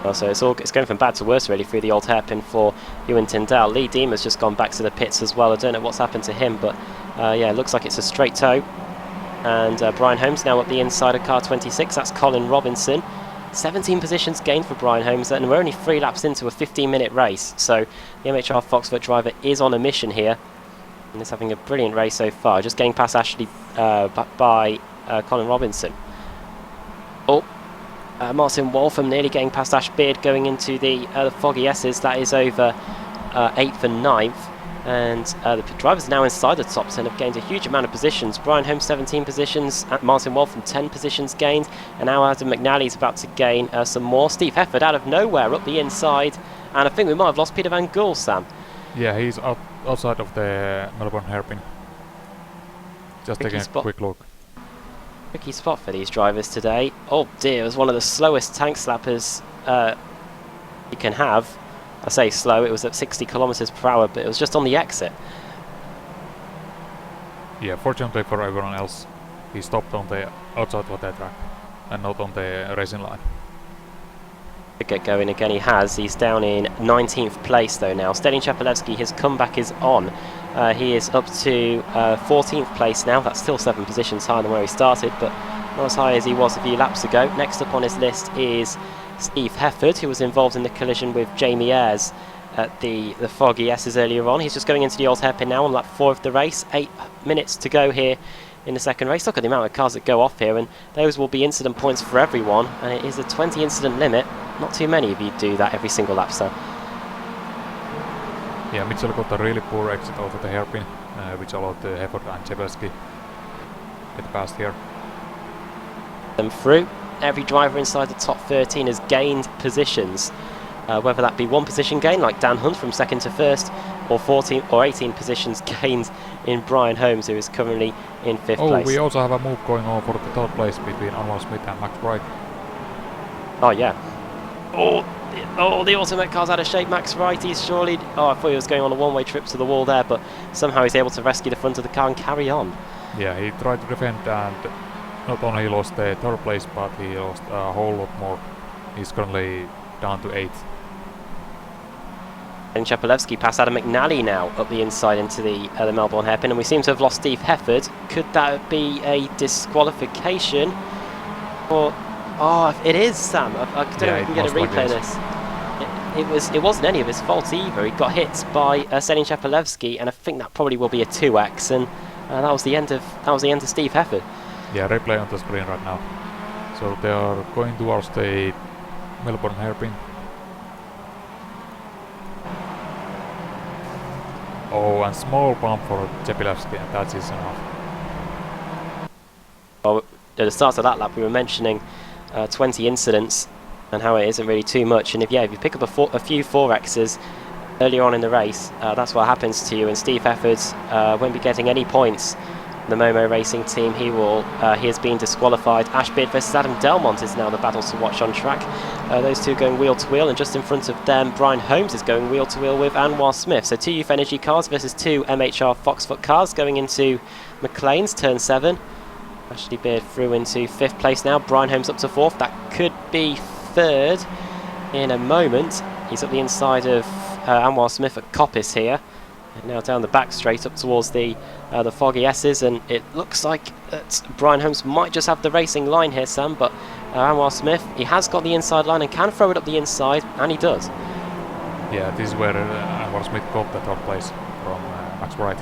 Well, so it's going from bad to worse really through the old hairpin for Ewan Tyndall. Lee Deemer's just gone back to the pits as well. I don't know what's happened to him, but yeah, it looks like it's a straight tow. And Brian Holmes now up the inside of car 26. That's Colin Robinson. 17 positions gained for Brian Holmes, and we're only 3 laps into a 15-minute race. So the MHR Foxfoot driver is on a mission here, and is having a brilliant race so far. Just getting past Ashley by Colin Robinson. Oh, Martin Waltham nearly getting past Ash Beard going into the foggy S's. That is over 8th and 9th. And the drivers now inside the top 10 have gained a huge amount of positions. Brian Holmes 17 positions, Martin Waltham 10 positions gained, and now Adam McNally is about to gain some more. Steve Hefford out of nowhere up the inside, and I think we might have lost Peter Van Gool, Sam. Yeah, he's outside of the Melbourne hairpin. Just taking a quick look. Tricky spot for these drivers today. Oh dear, it was one of the slowest tank slappers you can have. I say slow, it was at 60 kilometers per hour, but it was just on the exit. Yeah, fortunately for everyone else, he stopped on the outside of the track and not on the racing line. To get going again, he has. He's down in 19th place though now. Stalin Chapelevsky, his comeback is on. He is up to 14th place now. That's still 7 positions higher than where he started, but not as high as he was a few laps ago. Next up on his list is Steve Hefford, who was involved in the collision with Jamie Ayres at the foggy S's earlier on. He's just going into the old hairpin now on lap 4 of the race. 8 minutes to go here in the second race. Look at the amount of cars that go off here, and those will be incident points for everyone, and it is a 20 incident limit. Not too many of you do that every single lap, so. Yeah, Mitchell got a really poor exit out of the hairpin, which allowed Hefford and Chebelski get past here. Them through. Every driver inside the top 13 has gained positions, whether that be 1 position gain like Dan Hunt from 2nd to 1st, or 14 or 18 positions gained in Brian Holmes, who is currently in 5th place. Oh, we also have a move going on for the 3rd place between Anwar Smith and Max Wright. Oh yeah. Oh, the Ultimate car's out of shape. Max Wright, he's surely... Oh, I thought he was going on a one-way trip to the wall there, but somehow he's able to rescue the front of the car and carry on. Yeah, he tried to defend and not only lost the third place, but he lost a whole lot more. He's currently down to 8th. And Chapelevsky past Adam McNally now up the inside into the Melbourne hairpin, and we seem to have lost Steve Hefford. Could that be a disqualification? Or it is, Sam. I don't know if we can get a replay of this. It wasn't any of his fault either. He got hit by Selin Chapelevsky, and I think that probably will be a 2x, and that was the end of Steve Hefford. Yeah, replay on the screen right now. So they are going towards the Melbourne hairpin. Oh, and small bump for Chapelevsky, and that is enough. Well, at the start of that lap, we were mentioning 20 incidents and how it isn't really too much. And if you pick up a few 4Xs earlier on in the race, that's what happens to you. And Steve Hefford won't be getting any points. The Momo Racing team, he has been disqualified. Ashbeard versus Adam Delmont is now the battle to watch on track. Those two going wheel to wheel, and just in front of them, Brian Holmes is going wheel to wheel with Anwar Smith. So 2 Youth Energy cars versus 2 MHR Foxfoot cars going into McLean's turn 7. Ashley Beard through into 5th place now. Brian Holmes up to 4th. That could be 3rd in a moment. He's up the inside of Anwar Smith at Coppice here. And now down the back straight up towards the Foggy S's, and it looks like that Brian Holmes might just have the racing line here, Sam, but Anwar Smith, he has got the inside line and can throw it up the inside, and he does. Yeah, this is where Anwar Smith got the 3rd place from Max Wright.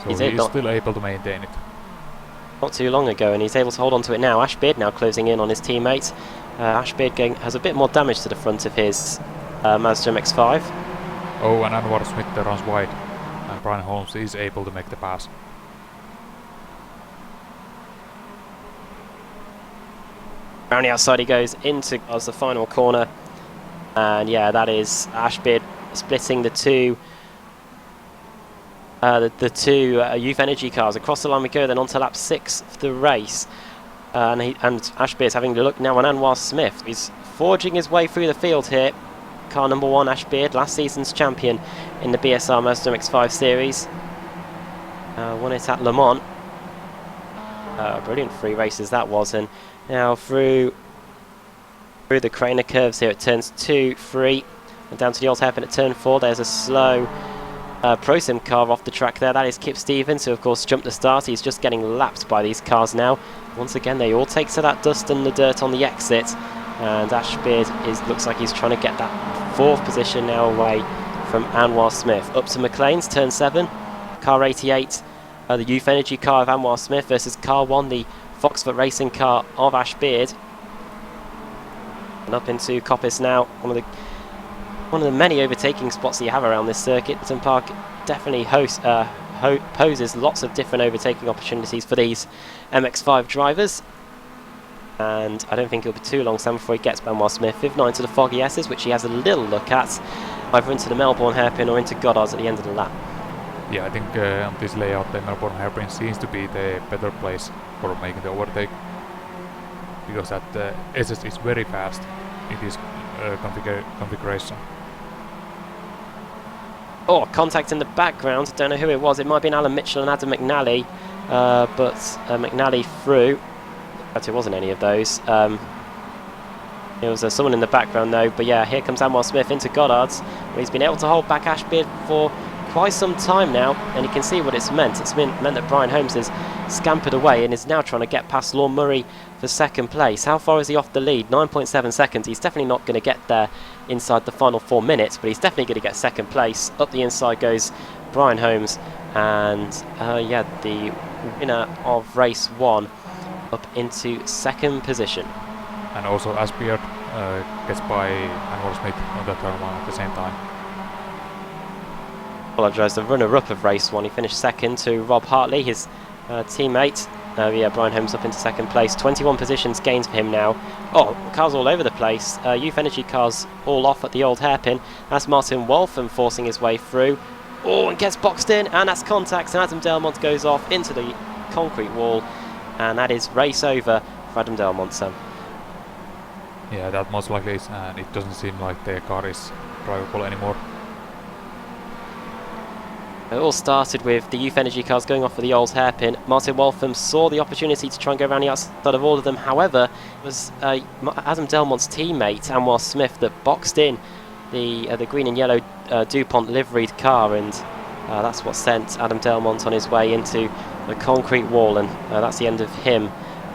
So he's still able to maintain it. Not too long ago, and he's able to hold on to it now. Ashbeard now closing in on his teammate. Ashbeard has a bit more damage to the front of his Mazda MX-5. Oh, and Anwar Smith runs wide, and Brian Holmes is able to make the pass. Around the outside he goes into as the final corner, and yeah, that is Ashbeard splitting the two Youth Energy cars. Across the line we go, then on to lap 6 of the race, and Ashbeard's having to look now on Anwar Smith. He's forging his way through the field here. Car number 1, Ashbeard, last season's champion in the BSR Mazda MX-5 series. Won it at Le Mans. Brilliant 3 races that was, and now through the Craner curves here at turns 2, 3, and down to the old hairpin at turn 4. There's a slow Pro-Sim car off the track there. That is Kip Stevens, who of course jumped the start. He's just getting lapped by these cars now. Once again, they all take to that dust and the dirt on the exit. And Ashbeard looks like he's trying to get that 4th position now away from Anwar Smith. Up to McLean's, turn 7, car 88, the Youth Energy car of Anwar Smith versus car 1, the Foxfoot Racing car of Ashbeard. And up into Coppice now, one of the many overtaking spots that you have around this circuit. Upton Park definitely poses lots of different overtaking opportunities for these MX-5 drivers. And I don't think it'll be too long, Sam, before he gets Anwar Smith. 5-9 to the Foggy S's, which he has a little look at, either into the Melbourne hairpin or into Goddard's at the end of the lap. Yeah, I think on this layout the Melbourne hairpin seems to be the better place for making the overtake, because that SS is very fast in this configuration. Oh, contact in the background. Don't know who it was. It might have been Alan Mitchell and Adam McNally, but McNally through. But it wasn't any of those. It was someone in the background though. But yeah, here comes Anwar Smith into Goddard's, where he's been able to hold back Ashbeard for quite some time now, and you can see what it's meant. It's meant that Brian Holmes has scampered away and is now trying to get past Lorne Murray for 2nd place. How far is he off the lead? 9.7 seconds. He's definitely not going to get there inside the final 4 minutes, but he's definitely going to get 2nd place. Up the inside goes Brian Holmes, and yeah, the winner of race 1 up into 2nd position. And also Ashbeard gets by Anwar Smith on that turn 1 at the same time. Apologise, the runner-up of race 1, he finished 2nd to Rob Hartley, his teammate. Yeah, Brian Holmes up into 2nd place. 21 positions gained for him now. Oh, cars all over the place. Youth Energy cars all off at the old hairpin. That's Martin Waltham forcing his way through. Oh, and gets boxed in, and that's contact, and Adam Delmont goes off into the concrete wall, and that is race over for Adam Delmont, Sam. Yeah, that most likely is, and it doesn't seem like the car is drivable anymore. It all started with the Youth Energy cars going off for the old hairpin. Martin Waltham saw the opportunity to try and go around the outside of all of them. However, it was Adam Delmont's teammate, Anwar Smith, that boxed in the green and yellow DuPont liveried car, and that's what sent Adam Delmont on his way into the concrete wall, and that's the end of him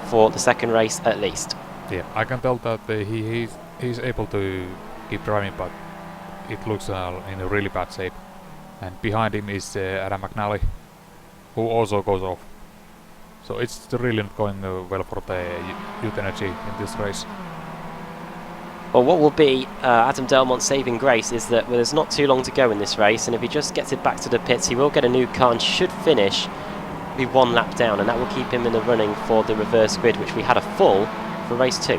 for the second race at least. Yeah, I can tell that he's able to keep driving, but it looks in a really bad shape. And behind him is Adam McNally, who also goes off. So it's really not going well for the Youth Energy in this race. Well, what will be Adam Delmont's saving grace is that there's not too long to go in this race, and if he just gets it back to the pits, he will get a new car and should finish be one lap down, and that will keep him in the running for the reverse grid, which we had a full for race 2.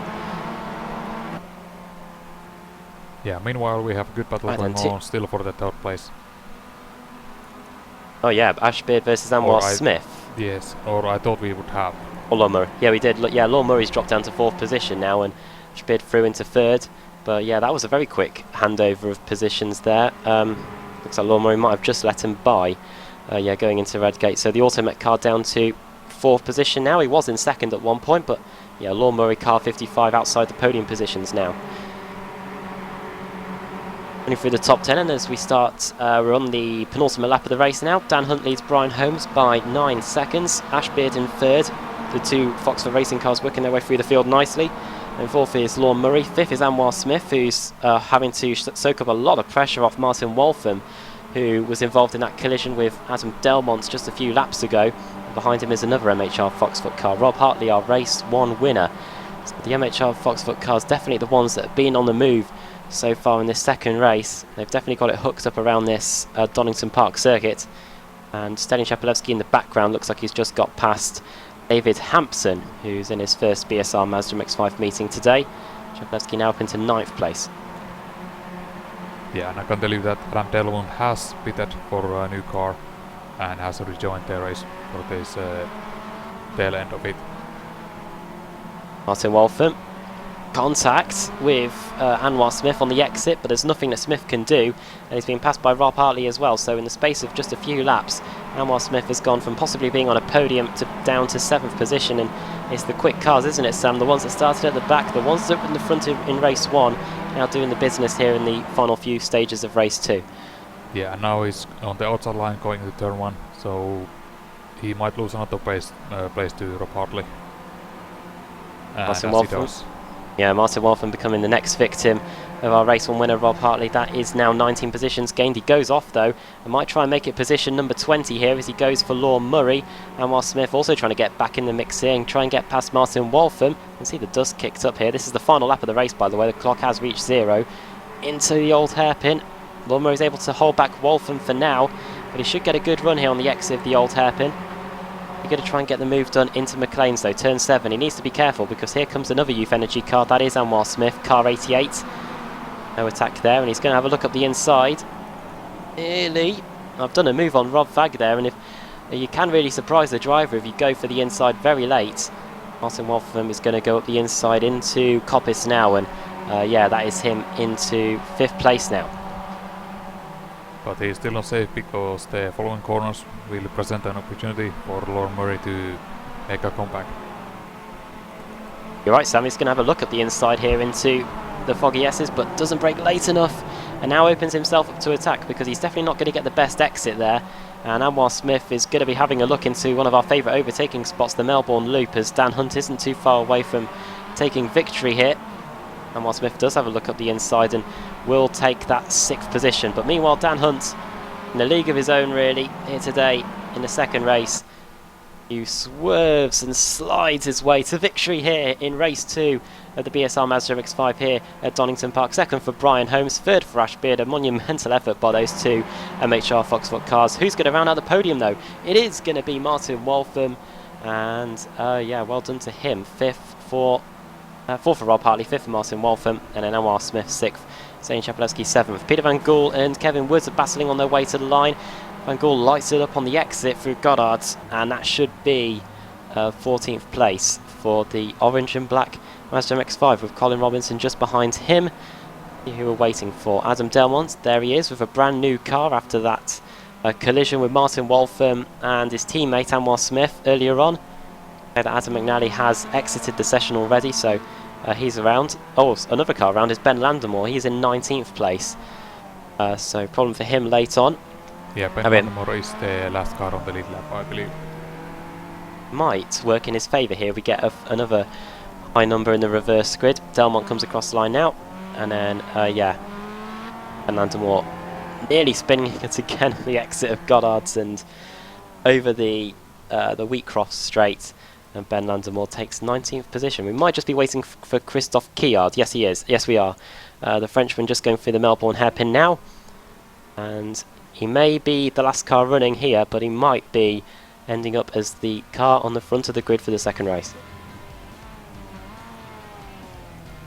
Yeah, meanwhile we have a good battle going on still for the third place. Oh yeah, Ashbeard versus Anwar Smith. Yes, or I thought we would have. Or Law Murray. Yeah, we did. Yeah, Law Murray's dropped down to 4th position now, and Ashbeard through into 3rd. But yeah, that was a very quick handover of positions there. Looks like Law Murray might have just let him by. Yeah, going into Redgate. So the Automech car down to 4th position now. He was in 2nd at one point, but yeah, Law Murray car 55 outside the podium positions now. Through the top 10, and as we start, we're on the penultimate lap of the race now. Dan Hunt leads Brian Holmes by 9 seconds. Ashbeard in 3rd. The two Foxford racing cars working their way through the field nicely. And 4th is Lawn Murray. 5th is Anwar Smith, who's having to soak up a lot of pressure off Martin Waltham, who was involved in that collision with Adam Delmont just a few laps ago. And behind him is another MHR Foxfoot car, Rob Hartley, our race 1 winner. So the MHR Foxfoot cars definitely the ones that have been on the move so far in this second race. They've definitely got it hooked up around this Donington Park circuit, and Stelin Chapelevsky in the background looks like he's just got past David Hampson, who's in his first BSR Mazda MX-5 meeting today. Chapelevsky now up into 9th place. Yeah, and I can tell you that Adam Delmont has pitted for a new car and has rejoined the race for this tail end of it. Martin Waltham contact with Anwar Smith on the exit, but there's nothing that Smith can do, and he's been passed by Rob Hartley as well. So in the space of just a few laps, Anwar Smith has gone from possibly being on a podium to down to 7th position, and it's the quick cars, isn't it, Sam? The ones that started at the back, the ones that were in the front in race 1, now doing the business here in the final few stages of race 2. Yeah, and now he's on the outside line going to turn 1, so he might lose another place to Rob Hartley. Martin Waltham. Yeah, Martin Waltham becoming the next victim of our race 1 winner, Rob Hartley. That is now 19 positions gained. He goes off though, and might try and make it position number 20 here as he goes for Law Murray. Anwar Smith also trying to get back in the mix here and try and get past Martin Waltham. You can see the dust kicked up here. This is the final lap of the race, by the way. The clock has reached 0. Into the old hairpin. Law Murray is able to hold back Waltham for now, but he should get a good run here on the exit of the old hairpin. He's going to try and get the move done into McLean's though, turn 7. He needs to be careful because here comes another Youth Energy car. That is Anwar Smith, car 88. No attack there, and he's going to have a look up the inside. Nearly. I've done a move on Rob Vag there, and if you can really surprise the driver if you go for the inside very late. Martin Waltham is going to go up the inside into Coppice now, and yeah, that is him into 5th place now. But he's still not safe because the following corners will present an opportunity for Law Murray to make a comeback. You're right, Sam. He's going to have a look at the inside here into the foggy S's, but doesn't brake late enough, and now opens himself up to attack because he's definitely not going to get the best exit there. And Anwar Smith is going to be having a look into one of our favourite overtaking spots, the Melbourne Loop, as Dan Hunt isn't too far away from taking victory here. Anwar Smith does have a look up the inside and will take that 6th position. But meanwhile, Dan Hunt, in a league of his own really, here today in the second race, he swerves and slides his way to victory here in race 2 of the BSR Mazda MX-5 here at Donington Park. 2nd for Brian Holmes, 3rd for Ashbeard. A monumental effort by those two MHR Foxfoot cars. Who's going to round out the podium though? It is going to be Martin Waltham, and yeah, well done to him. 4th for Rob Hartley, 5th for Martin Waltham, and then Anwar Smith 6th. Zane Chapelevsky 7th. Peter Van Gool and Kevin Woods are battling on their way to the line. Van Gool lights it up on the exit through Goddard's, and that should be 14th place for the orange and black Mazda MX-5 with Colin Robinson just behind him, who we're waiting for. Adam Delmont, there he is with a brand new car after that a collision with Martin Waltham and his teammate Anwar Smith earlier on. Adam McNally has exited the session already, so he's around. Oh, another car around is Ben Landemore. He's in 19th place. So problem for him late on. Yeah, Ben Landemore is the last car on the lead lap, I believe. Might work in his favour here. We get another high number in the reverse grid. Delmont comes across the line now, and then yeah, Ben Landemore nearly spinning it again at the exit of Goddard's and over the Wheatcroft straight. And Ben Landemore takes 19th position. We might just be waiting for Christophe Quillard. Yes, he is. Yes, we are. The Frenchman just going through the Melbourne hairpin now. And he may be the last car running here, but he might be ending up as the car on the front of the grid for the second race.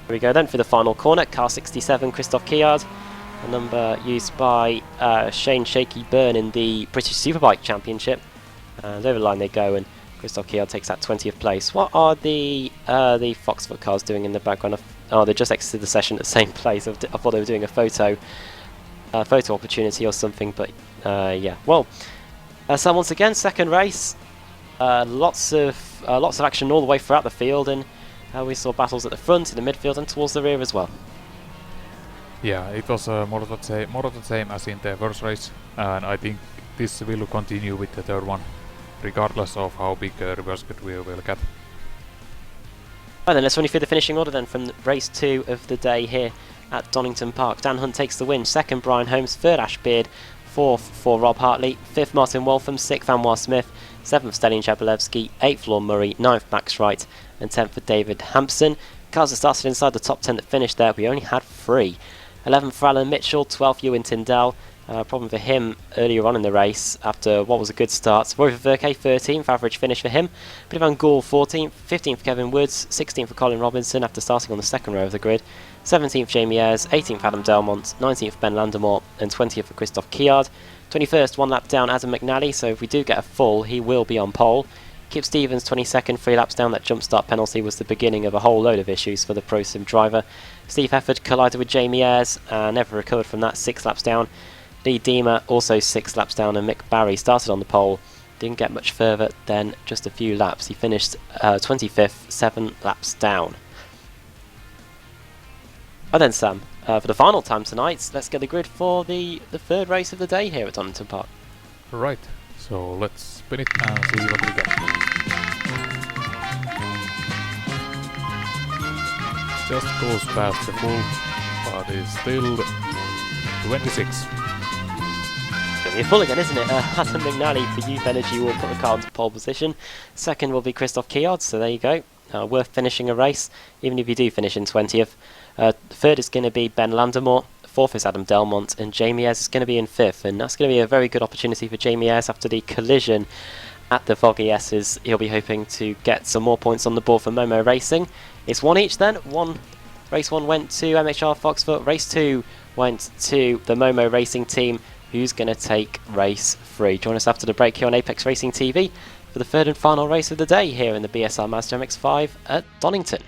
Here we go then for the final corner. Car 67, Christophe Quillard. A number used by Shane Shaky Byrne in the British Superbike Championship. And over the line they go, and Christophe Quillard takes that 20th place. What are the Foxfoot cars doing in the background? Oh, they just exited the session at the same place. I thought they were doing a photo opportunity or something, but yeah. Well, so once again, second race. Lots of action all the way throughout the field, and we saw battles at the front, in the midfield, and towards the rear as well. Yeah, it was more of the same as in the first race, and I think this will continue with the third one, regardless of how big a reverse grid we will get. Right then, let's run you through the finishing order then from race 2 of the day here at Donington Park. Dan Hunt takes the win, 2nd Brian Holmes, 3rd Ash Beard, 4th for Rob Hartley, 5th Martin Waltham, 6th Anwar Smith, 7th Stalin Jablewski, 8th Lorne Murray, 9th Max Wright, and 10th for David Hampson. Cars that started inside the top 10 that finished there, we only had 3. 11th for Alan Mitchell, 12th Ewan Tyndall. Problem for him earlier on in the race after what was a good start. Roy Verke, 13th, average finish for him. Peter Van Gool, 14th, 15th for Kevin Woods, 16th for Colin Robinson after starting on the second row of the grid. 17th Jamie Ayres, 18th Adam Delmont, 19th Ben Landemore, and 20th for Christophe Quillard. 21st, 1 lap down Adam McNally, so if we do get a full, he will be on pole. Kip Stevens, 22nd, 3 laps down. That jump start penalty was the beginning of a whole load of issues for the Pro Sim driver. Steve Hefford collided with Jamie Ayres and never recovered from that, 6 laps down. Lee Deemer also 6 laps down, and Mick Barry started on the pole. Didn't get much further than just a few laps. He finished 25th, 7 laps down. And then Sam, for the final time tonight, let's get the grid for the third race of the day here at Donington Park. Right, so let's spin it and see what we get. Just goes past the full, but it's still 26. It's going to be full again, isn't it? Adam McNally for Youth Energy will put the car into pole position. Second will be Christophe Quillard, so there you go. Worth finishing a race, even if you do finish in 20th. Third is going to be Ben Landemore. 4th is Adam Delmont, and Jamie Ayres is going to be in 5th. And that's going to be a very good opportunity for Jamie Ayres after the collision at the Foggy S's. He'll be hoping to get some more points on the board for Momo Racing. It's one each then. Race 1 went to MHR Foxfoot. Race 2 went to the Momo Racing team. Who's going to take race 3? Join us after the break here on Apex Racing TV for the third and final race of the day here in the BSR MX5 at Donington.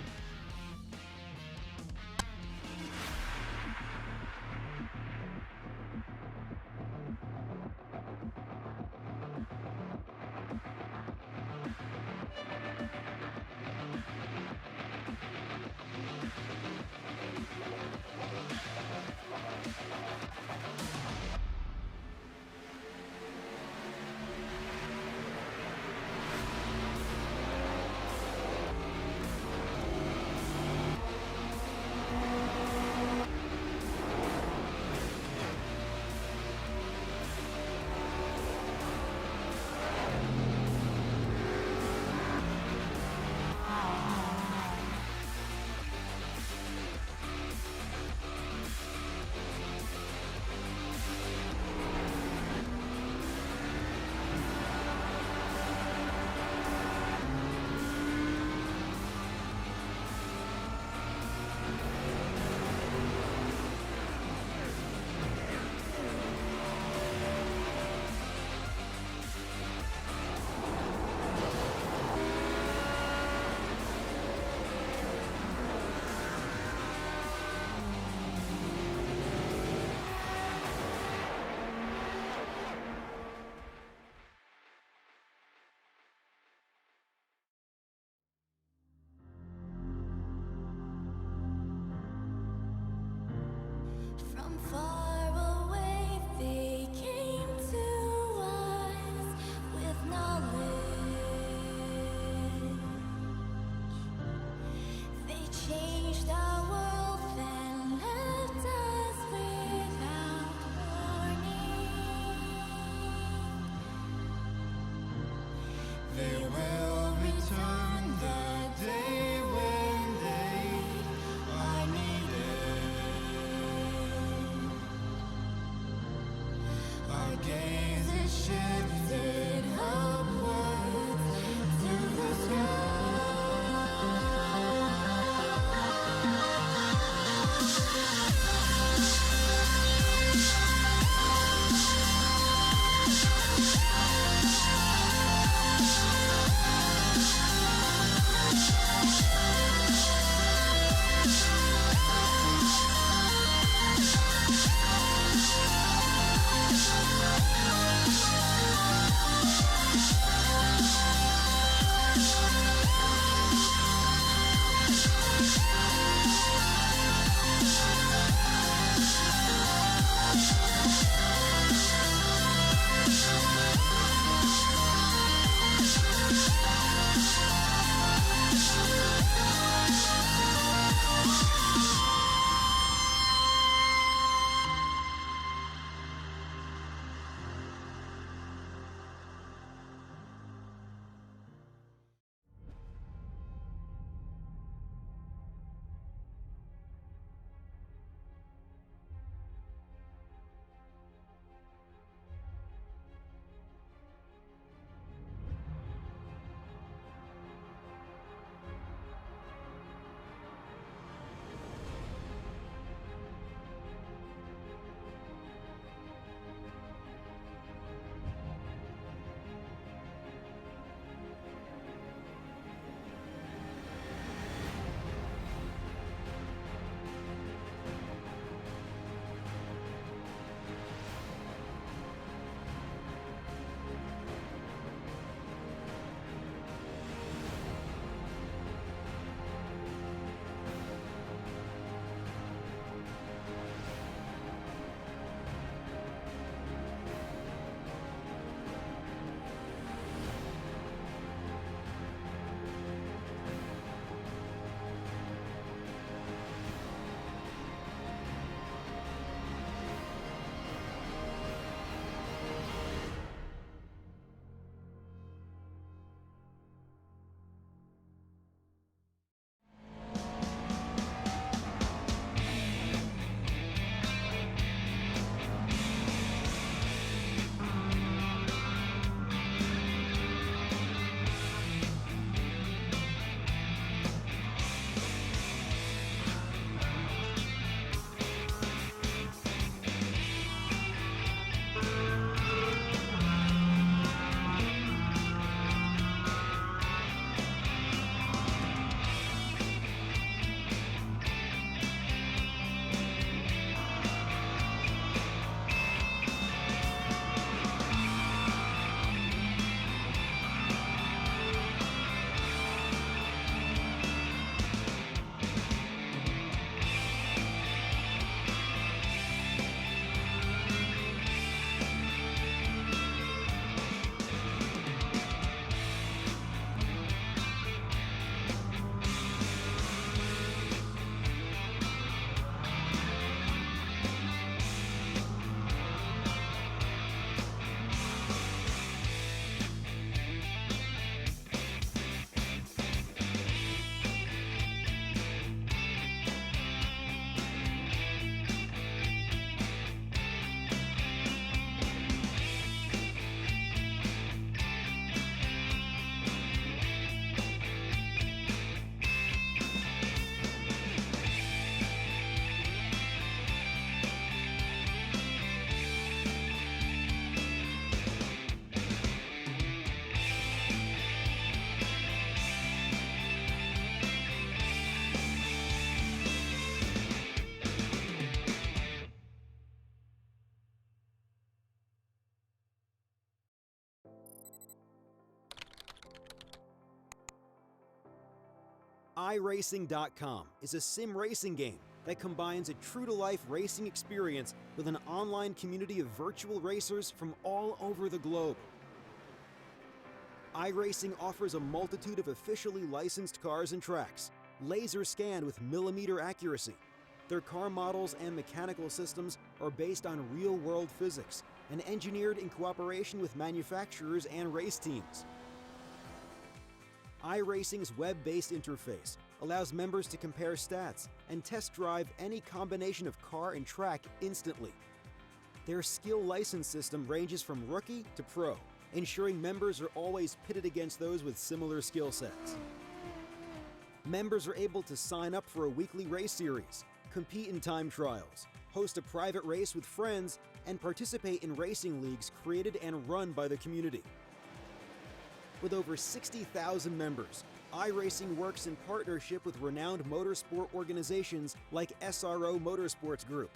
iRacing.com is a sim racing game that combines a true-to-life racing experience with an online community of virtual racers from all over the globe. iRacing offers a multitude of officially licensed cars and tracks, laser scanned with millimeter accuracy. Their car models and mechanical systems are based on real-world physics and engineered in cooperation with manufacturers and race teams. iRacing's web-based interface allows members to compare stats and test drive any combination of car and track instantly. Their skill license system ranges from rookie to pro, ensuring members are always pitted against those with similar skill sets. Members are able to sign up for a weekly race series, compete in time trials, host a private race with friends, and participate in racing leagues created and run by the community. With over 60,000 members, iRacing works in partnership with renowned motorsport organizations like SRO Motorsports Group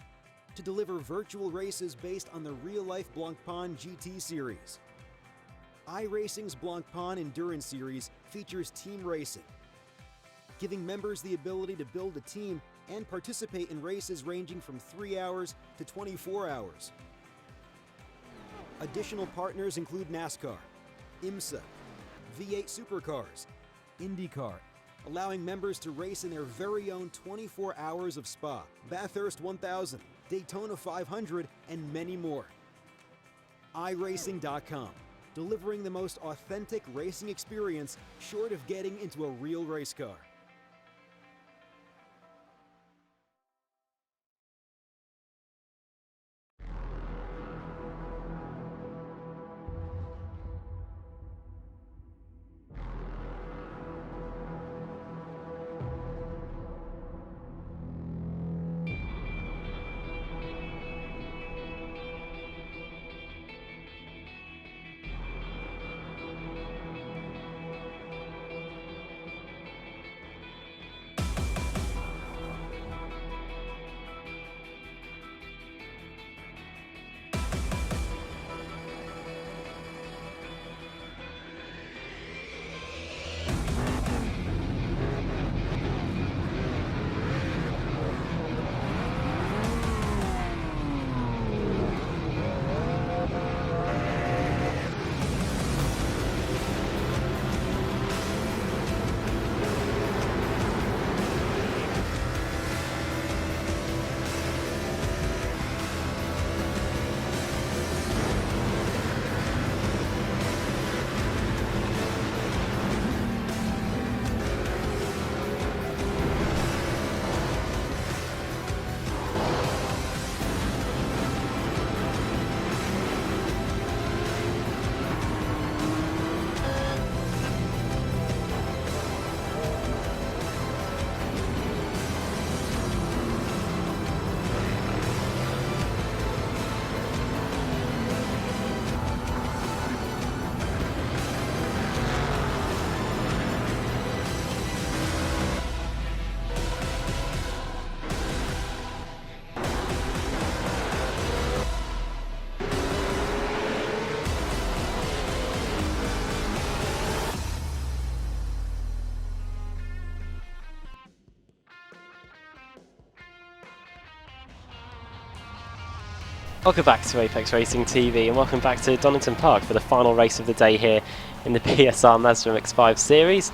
to deliver virtual races based on the real-life Blancpain GT series. iRacing's Blancpain Endurance Series features team racing, giving members the ability to build a team and participate in races ranging from 3 hours to 24 hours. Additional partners include NASCAR, IMSA, V8 Supercars, IndyCar, allowing members to race in their very own 24 hours of Spa, Bathurst 1000, Daytona 500, and many more. iRacing.com, delivering the most authentic racing experience short of getting into a real race car. Welcome back to Apex Racing TV and welcome back to Donington Park for the final race of the day here in the BSR MX5 series.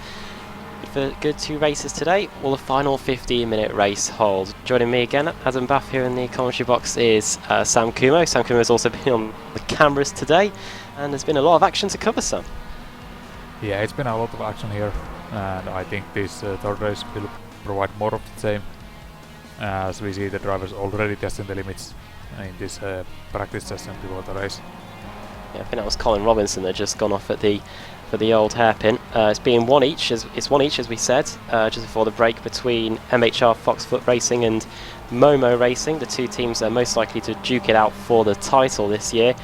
For good 2 races today, will the final 15-minute race hold? Joining me again, Adam Bath here in the commentary box is Sam Kumo. Sam Kumo has also been on the cameras today and there's been a lot of action to cover, Sam. Yeah, it's been a lot of action here, and I think this third race will provide more of the same, as we see the drivers already testing the limits in this practice session before the race. Yeah, I think that was Colin Robinson that just gone off at the for the old hairpin. It's being one each, as we said, just before the break between MHR Foxfoot Racing and Momo Racing, the 2 teams that are most likely to duke it out for the title this year.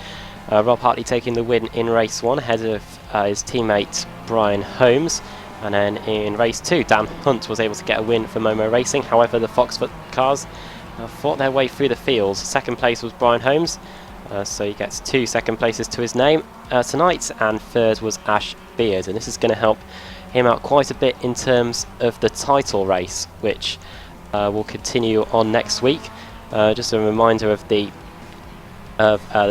Rob Hartley taking the win in race 1 ahead of his teammate Brian Holmes, and then in race 2 Dan Hunt was able to get a win for Momo Racing. However, the Foxfoot cars fought their way through the fields. Second place was Brian Holmes, so he gets 2 second places to his name tonight, and third was Ash Beard, and this is going to help him out quite a bit in terms of the title race, which will continue on next week. Just a reminder of the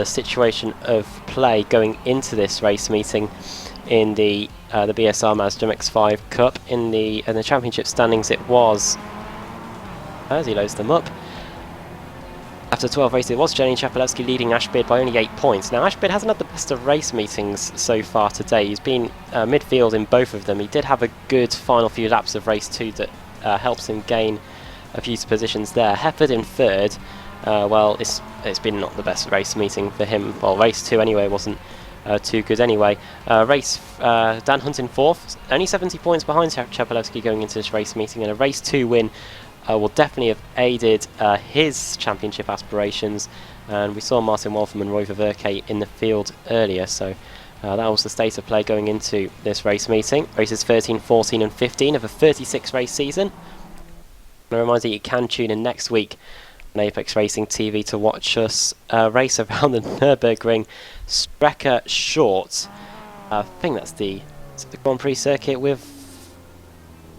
situation of play going into this race meeting in the BSR MX5 Cup. In the championship standings, it was, as he loads them up, after 12 races, it was Jenny Chapelewski leading Ashbeard by only 8 points. Now, Ashbeard hasn't had the best of race meetings so far today. He's been midfield in both of them. He did have a good final few laps of race 2 that helps him gain a few positions there. Hefford in 3rd. Well, it's been not the best race meeting for him. Well, race 2 anyway wasn't too good anyway. Dan Hunt in 4th. Only 70 points behind Chapelewski going into this race meeting, and a race 2 win will definitely have aided his championship aspirations. And we saw Martin Waltham and Roy Ververke in the field earlier, so that was the state of play going into this race meeting. Races 13, 14 and 15 of a 36 race season. And a reminder that you can tune in next week on Apex Racing TV to watch us race around the Nürburgring Strecke Short. I think that's the Grand Prix circuit with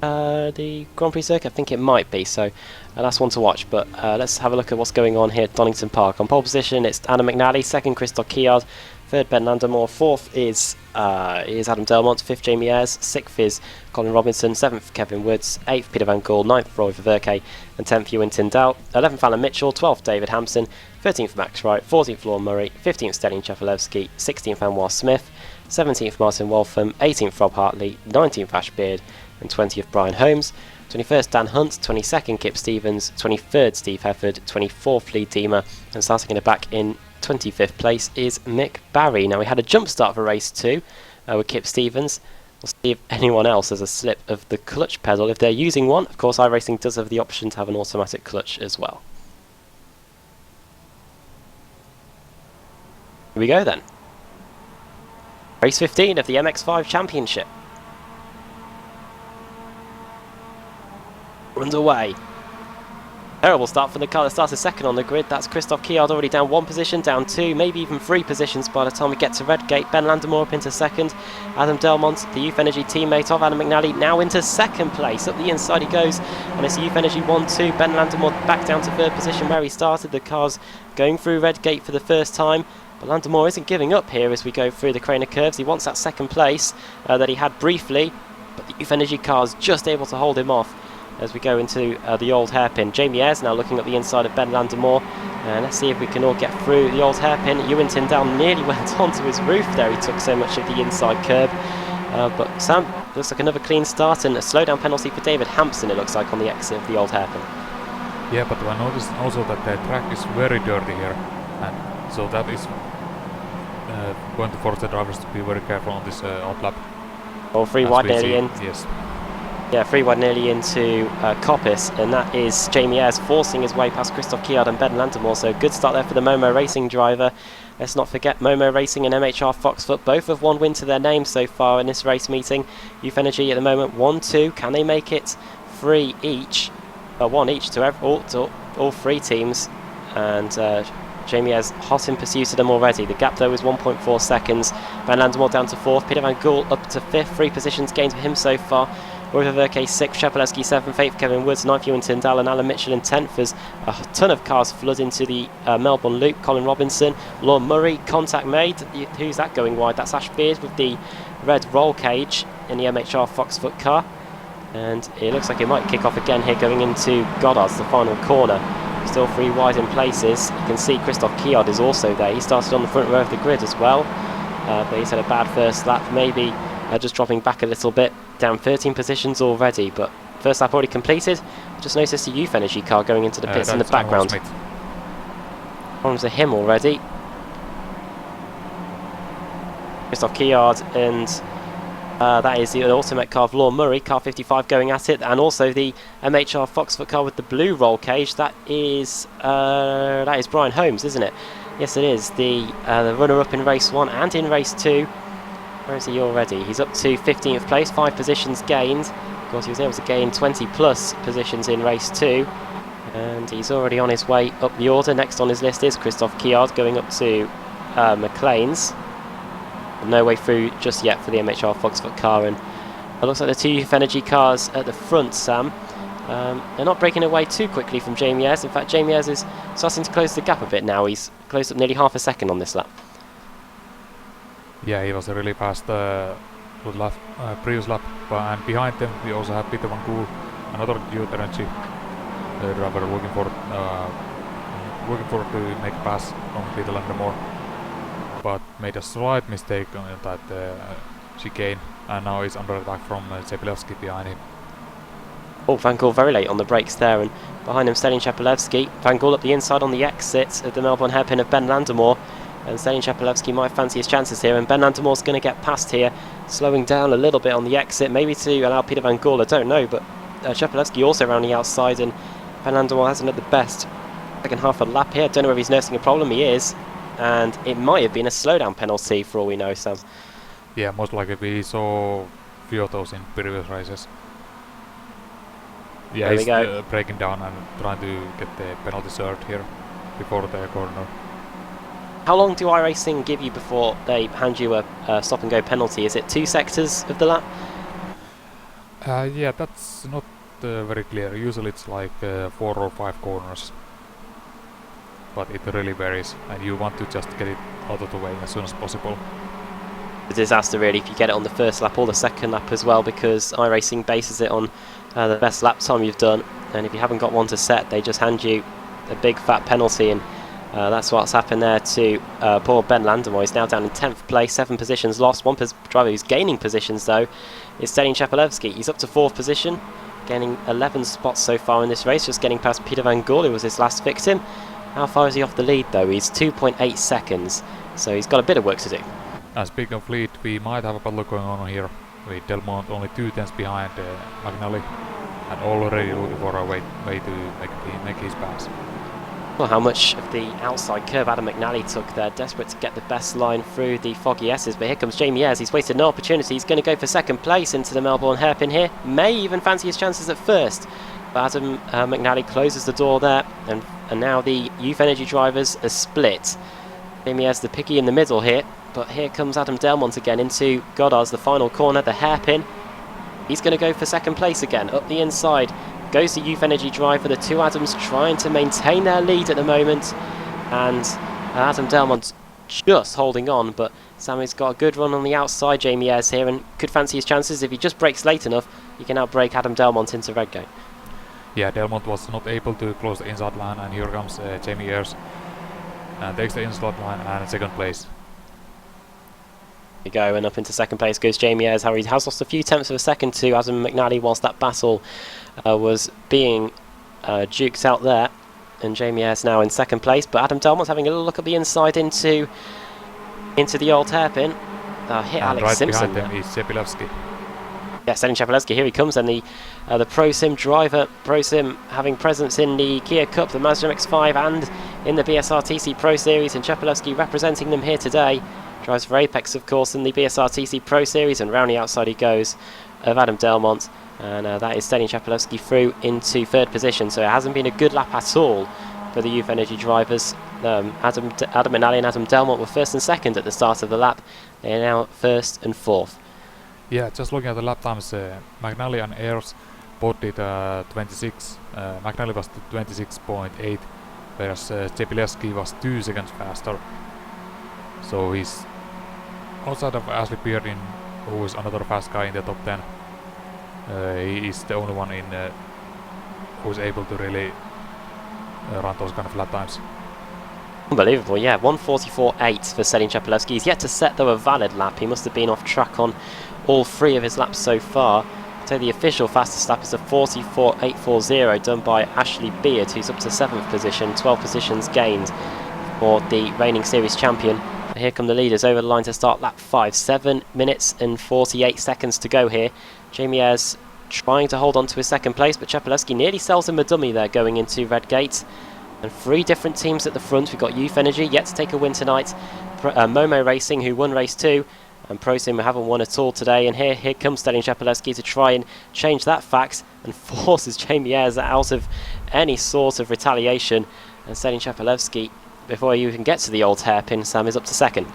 the Grand Prix circuit. I think it might be, so that's one to watch. But let's have a look at what's going on here at Donington Park. On pole position, it's Adam McNally. 2nd, Christoph Kiard. 3rd, Ben Landemore. 4th is Adam Delmont. 5th, Jamie Ayres. 6th is Colin Robinson. 7th, Kevin Woods. 8th, Peter Van Gool. 9th, Roy Ververke. And 10th, Ewan Tyndall. 11th, Alan Mitchell. 12th, David Hampson. 13th, Max Wright. 14th, Lorne Murray. 15th, Stelling Chapelewski. 16th, Anwar Smith. 17th, Martin Waltham. 18th, Rob Hartley. 19th, Ashbeard. And 20th, Brian Holmes. 21st, Dan Hunt. 22nd, Kip Stevens. 23rd, Steve Hefford. 24th, Lee Deemer. And starting in the back in 25th place is Mick Barry. Now, we had a jump start for race 2 with Kip Stevens. We'll see if anyone else has a slip of the clutch pedal. If they're using one, of course, iRacing does have the option to have an automatic clutch as well. Here we go then. Race 15 of the MX5 Championship. Underway. Terrible start for the car that started 2nd on the grid. That's Christoph Kiard, already down 1 position, down 2, maybe even 3 positions by the time we get to Redgate. Ben Landemore up into 2nd. Adam Delmont, the Youth Energy teammate of Adam McNally, now into 2nd place. Up the inside he goes, and it's Youth Energy 1-2. Ben Landemore back down to 3rd position where he started. The car's going through Redgate for the first time. But Landemore isn't giving up here as we go through the Craner curves. He wants that 2nd place that he had briefly, but the Youth Energy car's just able to hold him off as we go into the old hairpin. Jamie Ayres now looking at the inside of Ben Landemore. And let's see if we can all get through the old hairpin. Ewan Tyndall nearly went onto his roof there. He took so much of the inside curb. But Sam, looks like another clean start and a slowdown penalty for David Hampson, it looks like, on the exit of the old hairpin. Yeah, but I noticed also that the track is very dirty here, and so that is going to force the drivers to be very careful on this outlap. Well, 3 wide nearly in. Yes. Yeah, 3 wide nearly into Coppice, and that is Jamie Ayres forcing his way past Christoph Kiard and Ben Landemore. So good start there for the Momo Racing driver. Let's not forget Momo Racing and MHR Foxfoot both have 1 win to their name so far in this race meeting. Youth Energy at the moment 1-2. Can they make it 3 each? 1 each to all 3 teams, and Jamie Ayres hot in pursuit of them already. The gap though is 1.4 seconds. Ben Landemore down to 4th. Peter Van Gool up to 5th. 3 positions gained for him so far. Roy Ververke 6th, Chapelewski 7th, 8th, Kevin Woods 9th, Ewan Tyndall and Alan Mitchell in 10th as a ton of cars flood into the Melbourne Loop. Colin Robinson, Lorne Murray, contact made. Who's that going wide? That's Ashbeard with the red roll cage in the MHR Foxfoot car. And it looks like it might kick off again here going into Goddard's, the final corner. Still 3 wide in places. You can see Christoph Kiard is also there. He started on the front row of the grid as well. But he's had a bad first lap, maybe just dropping back a little bit. Down 13 positions already, but first lap already completed. Just noticed a Youth Energy car going into the pits in the background. Problems with him already. Christoph Kiard, and that is the ultimate car of Lorne Murray, car 55 going at it, and also the MHR Foxfoot car with the blue roll cage. That is Brian Holmes, isn't it? Yes, it is. The runner-up in race 1 and in race 2. Where is he already? He's up to 15th place, 5 positions gained. Of course, he was able to gain 20 plus positions in race 2. And he's already on his way up the order. Next on his list is Christoph Kiard going up to McLean's. No way through just yet for the MHR Foxfoot car, and It looks like the two Youth Energy cars at the front, Sam. They're not breaking away too quickly from Jamie Ayres. In fact, Jamie Ayres is starting to close the gap a bit now. He's closed up nearly half a second on this lap. Yeah, he was really fast previous lap. And behind them, we also have Peter Van Gool, another Youth Energy driver looking for to make a pass on Peter Landemore, but made a slight mistake on that chicane, and now he's under attack from Chepelevsky behind him. Oh, Van Gool very late on the brakes there, and behind him Stalin Chepelevsky. Van Gool up the inside on the exit of the Melbourne hairpin of Ben Landemore, and Stalin Chepelevsky might fancy his chances here, and Ben Landemore's going to get past here, slowing down a little bit on the exit, maybe to allow Peter Van Gool, I don't know, but Chepelevsky also around the outside, and Ben Landemore hasn't had the best second half of the lap here. Don't know if he's nursing a problem. He is, and it might have been a slowdown penalty for all we know, Sam. Yeah, most likely. We saw a few of those in previous races. Yeah, he's breaking down and trying to get the penalty served here before the corner. How long do iRacing give you before they hand you a stop and go penalty? Is it 2 sectors of the lap? Yeah, that's not very clear. Usually it's like 4 or 5 corners, but it really varies, and you want to just get it out of the way as soon as possible. A disaster really if you get it on the first lap or the second lap as well, because iRacing bases it on the best lap time you've done, and if you haven't got one to set, they just hand you a big fat penalty, and that's what's happened there to poor Ben Landemore. He's now down in 10th place, 7 positions lost. One driver who's gaining positions though is Stalin Chepelevsky. He's up to 4th position, gaining 11 spots so far in this race, just getting past Peter Van Gool, who was his last victim. How far is he off the lead though? He's 2.8 seconds, so he's got a bit of work to do. Speaking of lead, we might have a battle going on here with Delmont only 2 tenths behind McNally, and already looking for a way to make his pass. Well, how much of the outside curve Adam McNally took there, desperate to get the best line through the foggy S's, but here comes Jamie Ayres. He's wasted no opportunity. He's going to go for second place into the Melbourne hairpin here, may even fancy his chances at first, but Adam McNally closes the door there, and now the Youth Energy drivers are split. Jamie Ayres the picky in the middle here, but here comes Adam Delmont again into Goddard's, the final corner, the hairpin. He's going to go for second place again, up the inside. Goes the Youth Energy driver, the two Adams trying to maintain their lead at the moment, and Adam Delmont just holding on, but Sammy's got a good run on the outside, Jamie Ayres here, and could fancy his chances. If he just brakes late enough, he can outbrake Adam Delmont into Redgate. Yeah, Delmont was not able to close the inside line, and here comes Jamie Ayres and takes the inside line and second place. We go, and up into second place goes Jamie Ayres. Harry has lost a few tenths of a second to Adam McNally whilst that battle was being duked out there, and Jamie Ayres now in second place, but Adam Delmont's having a little look at the inside into the old hairpin. Hit and Alex right Simpson. Behind them is Chepelevsky. Yeah, Stalin Chepelevsky, here he comes, and the Pro Sim driver, Pro Sim having presence in the Kia Cup, the Mazda MX-5 and in the BSR TC Pro Series, and Chepelevsky representing them here today. Drives for Apex, of course, in the BSR TC Pro Series, and round the outside he goes of Adam Delmont, and that is Stalin Chepelevsky through into 3rd position, so it hasn't been a good lap at all for the Youth Energy drivers. Adam McNally and Adam Delmont were 1st and 2nd at the start of the lap. They are now 1st and 4th. Yeah, just looking at the lap times, McNally and Ayres both did 26. McNally was 26.8, whereas Chepelevsky was 2 seconds faster. So he's outside of Ashley Beardin, who is another fast guy in the top 10. He is the only one in who is able to really run those kind of lap times. Unbelievable, yeah, 1:44.8 for Stalin Chepelevsky. He's yet to set, though, a valid lap. He must have been off track on all 3 of his laps so far. So the official fastest lap is a 44.840 done by Ashley Beard, who's up to 7th position, 12 positions gained for the reigning series champion. Here come the leaders over the line to start lap 5. 7 minutes and 48 seconds to go here. Jamie Ayres trying to hold on to his second place, but Chepelevsky nearly sells him a dummy there going into Redgate. And 3 different teams at the front. We've got Youth Energy yet to take a win tonight, Momo Racing, who won race 2, and Pro Sim, who haven't won at all today. And here comes Stalin Chepelevsky to try and change that fact and forces Jamie Ayres out of any sort of retaliation. And Stalin Chepelevsky, before you even get to the old hairpin, Sam, is up to 2nd.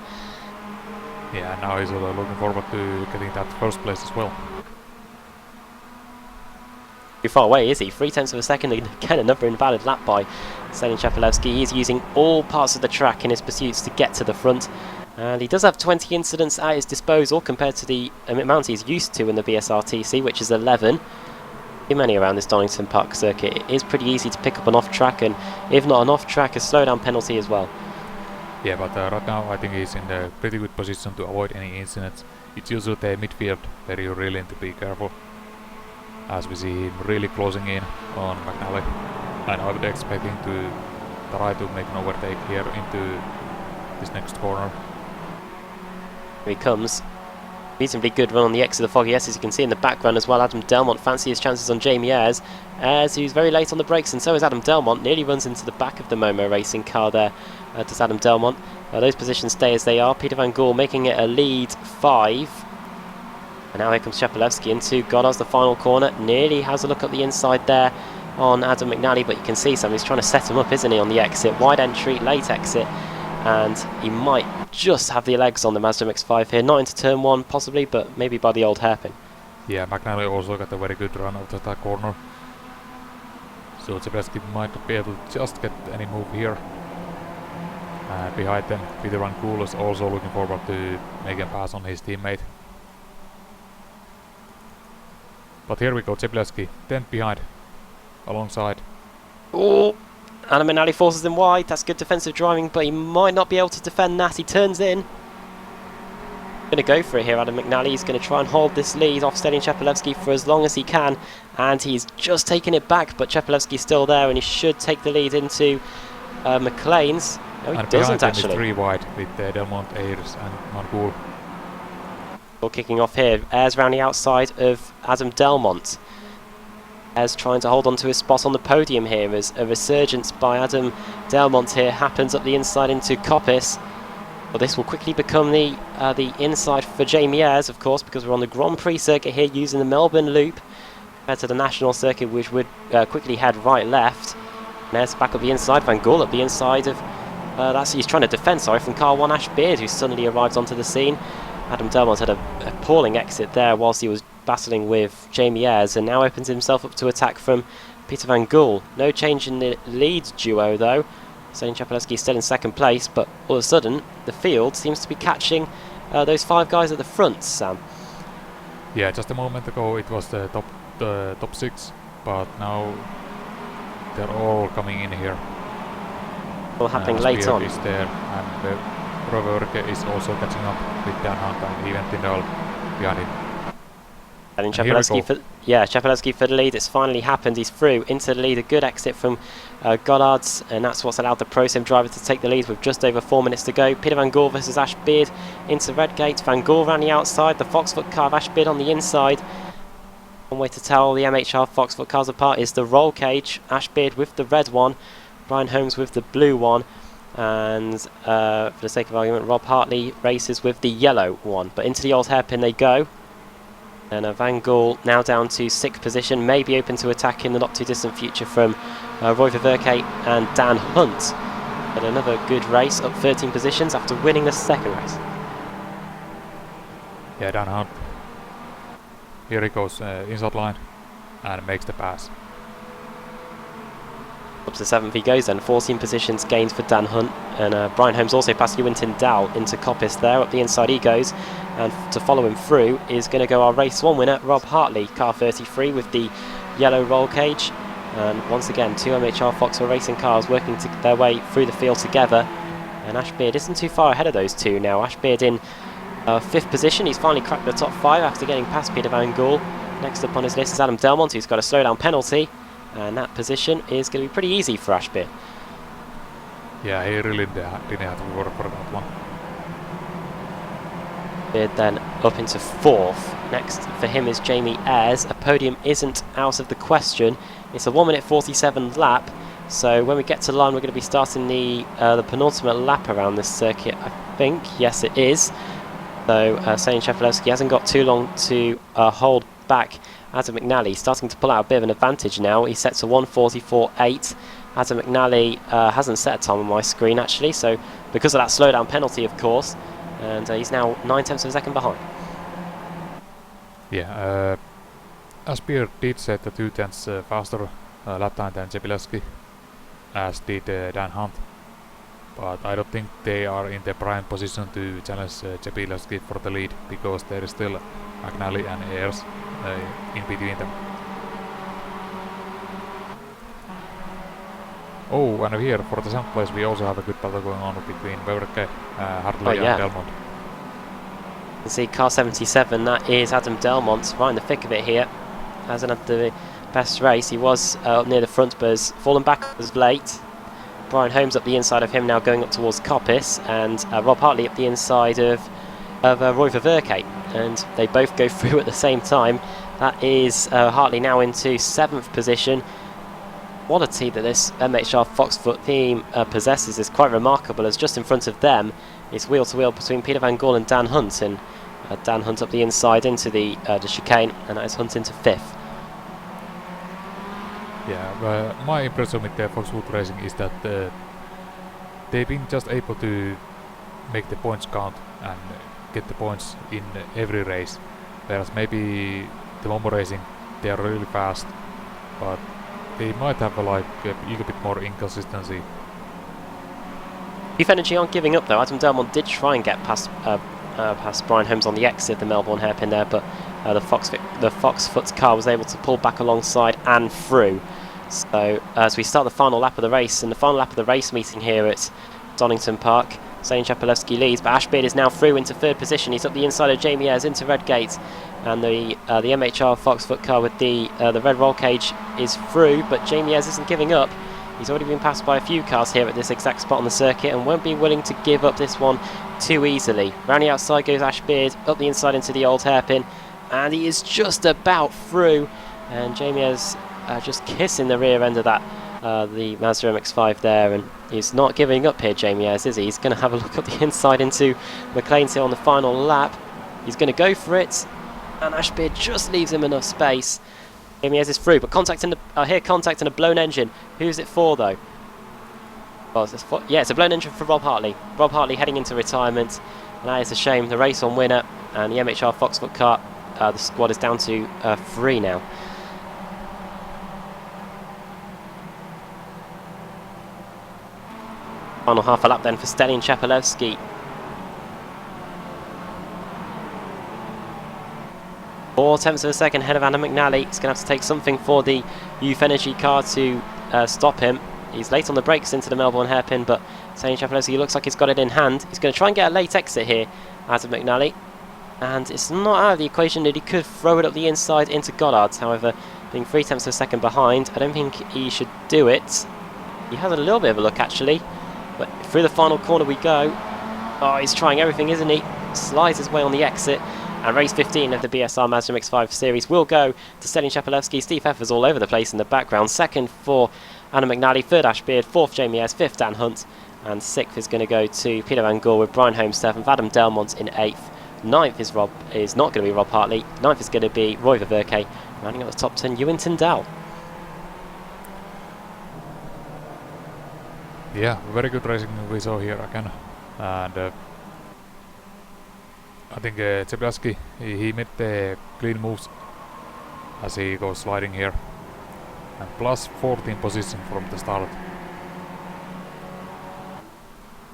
Yeah, now he's looking forward to getting that 1st place as well. too far away, is he? 0.3 of a second, again another invalid lap by Stalin Chapelevsky. He's using all parts of the track in his pursuits to get to the front. And he does have 20 incidents at his disposal compared to the amount he's used to in the BSR TC, which is 11. Too many around this Donington Park circuit. It is pretty easy to pick up an off-track, and if not an off-track, a slowdown penalty as well. Yeah, but right now I think he's in a pretty good position to avoid any incidents. It's usually the midfield where you really need to be careful, as we see him really closing in on McNally. And I would expect him to try to make an overtake here into this next corner. Here he comes. Reasonably good run on the exit of the Foggy S, as you can see in the background as well. Adam Delmont fancy his chances on Jamie Ayres, as he's very late on the brakes, and so is Adam Delmont. Nearly runs into the back of the Momo Racing car there, does Adam Delmont. Those positions stay as they are. Peter Van Gool making it a lead 5. And now here comes Chapelevsky into Goddard's the final corner. Nearly has a look at the inside there on Adam McNally, but you can see somebody's trying to set him up, isn't he, on the exit. Wide entry, late exit, and he might just have the legs on the Mazda MX-5 here. Not into turn 1 possibly, but maybe by the old hairpin. Yeah, McNally also got a very good run out of that corner. So Chapelevsky might not be able to just get any move here. Behind them, Peter Van Gool is also looking forward to make a pass on his teammate. But here we go, Chapelevsky, 10th behind, alongside. Oh, Adam McNally forces him wide. That's good defensive driving, but he might not be able to defend that. He turns in. Going to go for it here, Adam McNally. He's going to try and hold this lead off Stalin Chapelevsky for as long as he can, and he's just taken it back, but Chapelevsky's still there, and he should take the lead into McLean's. No, he doesn't actually. Is 3 wide with Delmont, Ayres and Van Gool. Ball kicking off here. Ayres round the outside of Adam Delmont. Ayres trying to hold on to his spot on the podium here as a resurgence by Adam Delmont here happens up the inside into Coppice. Well, this will quickly become the inside for Jamie Ayres, of course, because we're on the Grand Prix circuit here using the Melbourne Loop compared to the National circuit, which would quickly head right-left. And Ayres back up the inside. Van Gool up the inside of... he's trying to defend, from car 1 Ash Beard, who suddenly arrives onto the scene. Adam Delmont had a appalling exit there whilst he was battling with Jamie Ayres, and now opens himself up to attack from Peter Van Gool. No change in the lead duo though. Stalin Chapelevsky still in 2nd place, but all of a sudden the field seems to be catching those 5 guys at the front, Sam. Yeah, just a moment ago it was the top 6, but now they're all coming in here. All happening late on. Is there, and Roverke is also catching up with Dan Hunt and even Tyndall behind him. And Chapelevsky for the lead. It's finally happened. He's through into the lead. A good exit from Goddard's, and that's what's allowed the Pro Sim driver to take the lead with just over 4 minutes to go. Peter Van Gool versus Ash Beard into Redgate. Van Gool around the outside. The Foxfoot car of Ash Beard on the inside. One way to tell the MHR Foxfoot cars apart is the roll cage. Ash Beard with the red one, Brian Holmes with the blue one, and for the sake of argument, Rob Hartley races with the yellow one. But into the old hairpin they go. And Van Gool now down to 6th position, may be open to attack in the not too distant future from Roy Ververke and Dan Hunt. But another good race, up 13 positions after winning the 2nd race. Yeah, Dan Hunt. Here he goes inside line and makes the pass. Up to 7th he goes then, 14 positions gained for Dan Hunt, and Brian Holmes also passed Ewington Dow into Coppice there. Up the inside he goes, and to follow him through is going to go our race 1 winner, Rob Hartley, car 33 with the yellow roll cage. And once again, 2 MHR Foxwell Racing cars working their way through the field together, and Ash Beard isn't too far ahead of those 2 now. Ash Beard in 5th position. He's finally cracked the top 5 after getting past Peter Van Gool. Next up on his list is Adam Delmont, who's got a slowdown penalty, and that position is going to be pretty easy for Ash Beard. Yeah, he really didn't have to work for that one. Beard then up into 4th. Next for him is Jamie Ayres. A podium isn't out of the question. It's a 1 minute 47 lap, so when we get to line we're going to be starting the penultimate lap around this circuit, I think. Yes, it is. So Stalin Chapelevsky hasn't got too long to hold back Adam McNally. Starting to pull out a bit of an advantage now. He sets a 1:44.8. Adam McNally hasn't set a time on my screen actually, so because of that slowdown penalty of course, and he's now 9/10 of a second behind. Yeah, Aspear did set the 2 tenths faster lap time than Cepileski, as did Dan Hunt. But I don't think they are in the prime position to challenge Cepileski for the lead, because there is still McNally and Ayers in between them. Oh, and here for the 7th place we also have a good battle going on between Weberke, Hartley and Delmont. You can see car 77, that is Adam Delmont, right in the thick of it here. Hasn't had the best race. He was up near the front, but has fallen back as late. Brian Holmes up the inside of him now, going up towards Coppice, and Rob Hartley up the inside of Roy Ververke, and they both go through at the same time. That is Hartley now into 7th position. Quality that this MHR Foxfoot team possesses is quite remarkable, as just in front of them it's wheel to wheel between Peter Van Gaal and Dan Hunt, and Dan Hunt up the inside into the chicane, and that is Hunt into 5th. Yeah, my impression with the Foxwood Racing is that they've been just able to make the points count and get the points in every race, whereas maybe the Momo Racing, they are really fast, but they might have like a little bit more inconsistency. Youth Energy aren't giving up though. Adam Delmont did try and get past Brian Holmes on the exit of the Melbourne hairpin there, but the Foxfoot's car was able to pull back alongside and through. So as we start the final lap of the race, and the final lap of the race meeting here at Donington Park, Zane Chapelewski leads, but Ashbeard is now through into 3rd position. He's up the inside of Jamie Ayres into Redgate, and the MHR Foxfoot car with the red roll cage is through, but Jamie Ayres isn't giving up. He's already been passed by a few cars here at this exact spot on the circuit, and won't be willing to give up this one too easily. Round the outside goes Ashbeard, up the inside into the old hairpin, and he is just about through, and Jamie Ayres just kissing the rear end of that the Mazda MX-5 there, and he's not giving up here, Jamie Ayres, is he? He's going to have a look up the inside into McLean's hill on the final lap. He's going to go for it, and Ashbeard just leaves him enough space. Jamie Ayres is through, but contact in a blown engine. Who's it for though? Well, it's a blown engine for Rob Hartley. Rob Hartley heading into retirement, and that is a shame. The race on winner, and the MHR Foxfoot car, the squad is down to 3 now. Final half a lap then for Stalin Chapelewski. 4 tenths of a second ahead of Adam McNally. He's going to have to take something for the Youth Energy car to stop him. He's late on the brakes into the Melbourne hairpin, but Stalin Chapelewski looks like he's got it in hand. He's going to try and get a late exit here, Adam McNally. And it's not out of the equation that he could throw it up the inside into Goddard's. However, being 3 tenths of a second behind, I don't think he should do it. He has a little bit of a look actually. But through the final corner we go. Oh, he's trying everything, isn't he? Slides his way on the exit. And race 15 of the BSR Mazda MX-5 series will go to Stalin Chapelewski. Steve Heffers all over the place in the background. 2nd for Anna McNally, 3rd Ashbeard, 4th Jamie Ayres, 5th Dan Hunt, and 6th is going to go to Peter Van Gaal with Brian Holmes 7th, Adam Delmont in 8th. 9th is not going to be Rob Hartley. 9th is going to be Roy Ververke. Rounding out the top 10, Ewan Tyndall. Yeah, very good racing we saw here again, and I think Chapelewski, he made the clean moves as he goes sliding here, and plus 14 position from the start.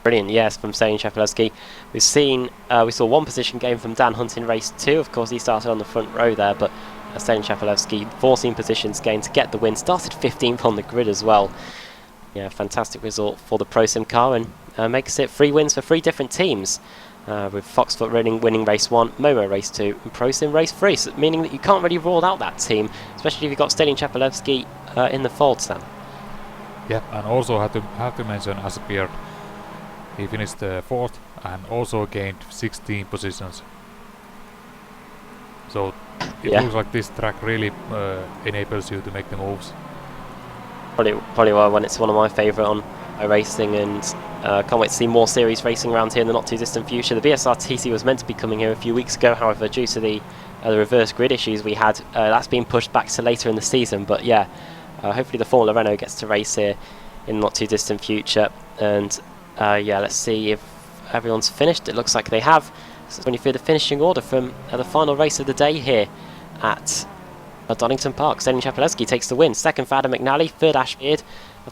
Brilliant, yes, from Stalin Chapelewski. We saw 1 position gain from Dan Hunt in race 2. Of course, he started on the front row there, but Stalin Chapelewski 14 positions gained to get the win. Started 15th on the grid as well. Yeah, fantastic result for the Pro Sim car, and makes it 3 wins for 3 different teams, with Foxfoot winning race 1, Momo race 2, and Pro Sim race 3, so meaning that you can't really rule out that team, especially if you've got Stalin Chapelewski in the fold, Sam. Yeah, and also have to mention Asbeard. He finished 4th and also gained 16 positions. So it looks like this track really enables you to make the moves. Probably why when it's one of my favourite on iRacing, and can't wait to see more series racing around here in the not too distant future. The BSR TC was meant to be coming here a few weeks ago, however, due to the reverse grid issues we had, that's been pushed back to later in the season. But yeah, hopefully the Formula Renault gets to race here in the not too distant future. And yeah, let's see if everyone's finished. It looks like they have. So when you feel the finishing order from the final race of the day here at Donington Park. Stephen Chapelewski takes the win. Second for Adam McNally. Third Ash Beard,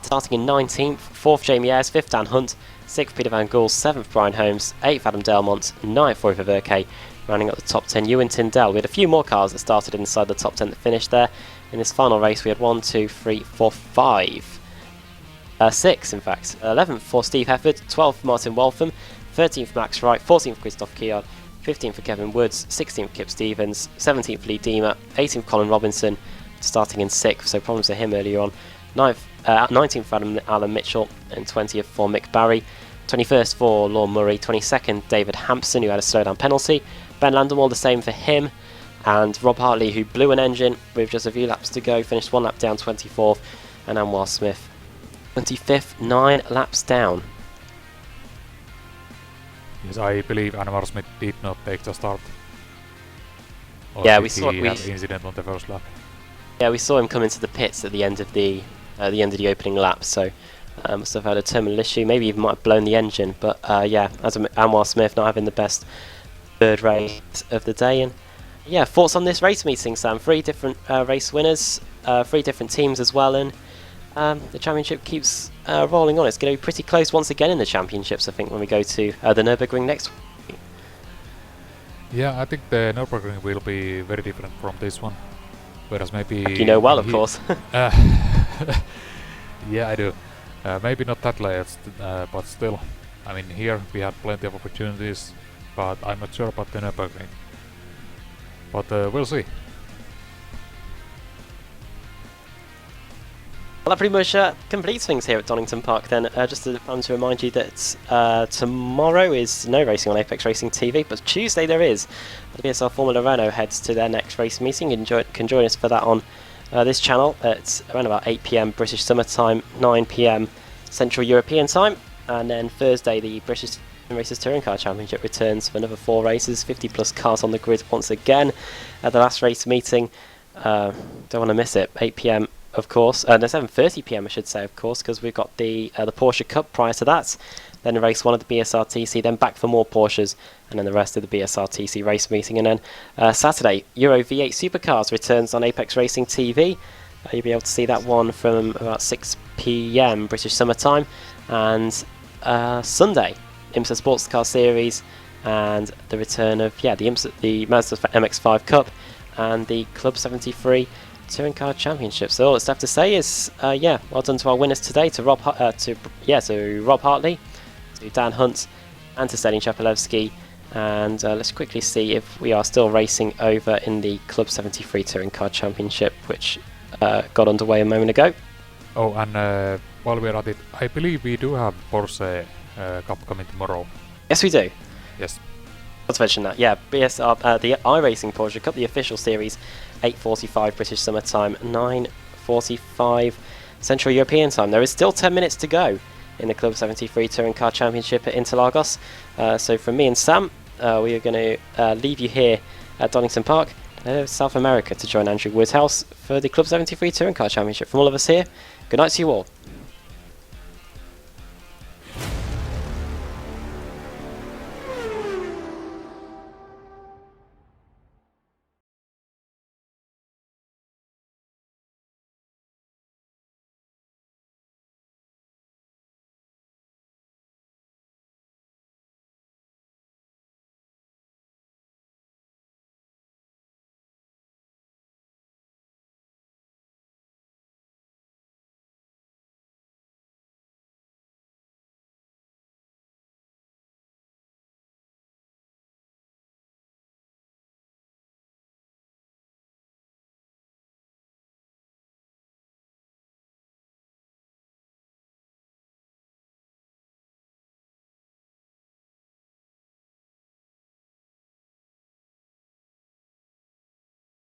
starting in 19th. Fourth Jamie Ayres. Fifth Dan Hunt. Sixth Peter Van Gool. Seventh Brian Holmes. Eighth Adam Delmont. Ninth Roy Verke. Rounding up the top 10, Ewan Tyndall. We had a few more cars that started inside the top 10 that finished there. In this final race, we had 1, 2, 3, 4, 5. 6, in fact. 11th for Steve Hefford. 12th for Martin Waltham. 13th for Max Wright. 14th for Christoph Kiard. 15th for Kevin Woods. 16th for Kip Stevens. 17th for Lee Deemer. 18th for Colin Robinson. Starting in 6th, so problems for him earlier on. 19th for Alan Mitchell. And 20th for Mick Barry. 21st for Lorne Murray. 22nd, David Hampson, who had a slowdown penalty. Ben Landemore, the same for him. And Rob Hartley, who blew an engine with just a few laps to go, finished 1 lap down, 24th. And Anwar Smith, 25th, 9 laps down. Yes, I believe Anwar Smith did not take the start. Or Yeah, did we saw he it. have incident on the first lap. Yeah, we saw him come into the pits at the end of the opening lap. So must have had a terminal issue. Maybe even might have blown the engine. But yeah, as Anwar Smith not having the best third race of the day. And yeah, thoughts on this race meeting, Sam? 3 different race winners, 3 different teams as well, and the championship keeps rolling on. It's going to be pretty close once again in the championships, I think, when we go to the Nürburgring next week. Yeah, I think the Nürburgring will be very different from this one. Whereas maybe... You know well, of course. Yeah, I do. Maybe not that late, but still. I mean, here we had plenty of opportunities, but I'm not sure about the Nürburgring. But we'll see. Well, that pretty much completes things here at Donington Park then. Just to remind you that tomorrow is no racing on Apex Racing TV, but Tuesday there is. The BSR Formula Renault heads to their next race meeting. You can join us for that on this channel at around about 8 PM British Summer Time, 9 PM Central European Time. And then Thursday, the British Racers Touring Car Championship returns for another 4 races, 50 plus cars on the grid once again at the last race meeting. Don't want to miss it. 8 PM, of course. No, 7:30 PM, I should say, of course, because we've got the Porsche Cup prior to that. Then race 1 of the BSR TC, then back for more Porsches, and then the rest of the BSR TC race meeting. And then Saturday, Euro V8 Supercars returns on Apex Racing TV. You'll be able to see that one from about 6 PM British Summer Time. And Sunday, IMSA Sports Car Series, and the return of the Mazda MX-5 Cup and the Club 73 Touring Car Championship. So all that's left to say is, well done to our winners today, to Rob Hartley, to Dan Hunt, and to Stelian Chapelewski. And let's quickly see if we are still racing over in the Club 73 Touring Car Championship, which got underway a moment ago. Oh, and while we're at it, I believe we do have Porsche Cup coming tomorrow. Yes, we do. Yes. Let's mention that. Yeah, BSR, the iRacing Porsche Cup, the official series, 8:45 British Summer Time, 9:45 Central European Time. There is still 10 minutes to go in the Club 73 Touring Car Championship at Interlagos. So from me and Sam, we are going to leave you here at Donington Park, South America, to join Andrew Woodhouse for the Club 73 Touring Car Championship. From all of us here, good night to you all.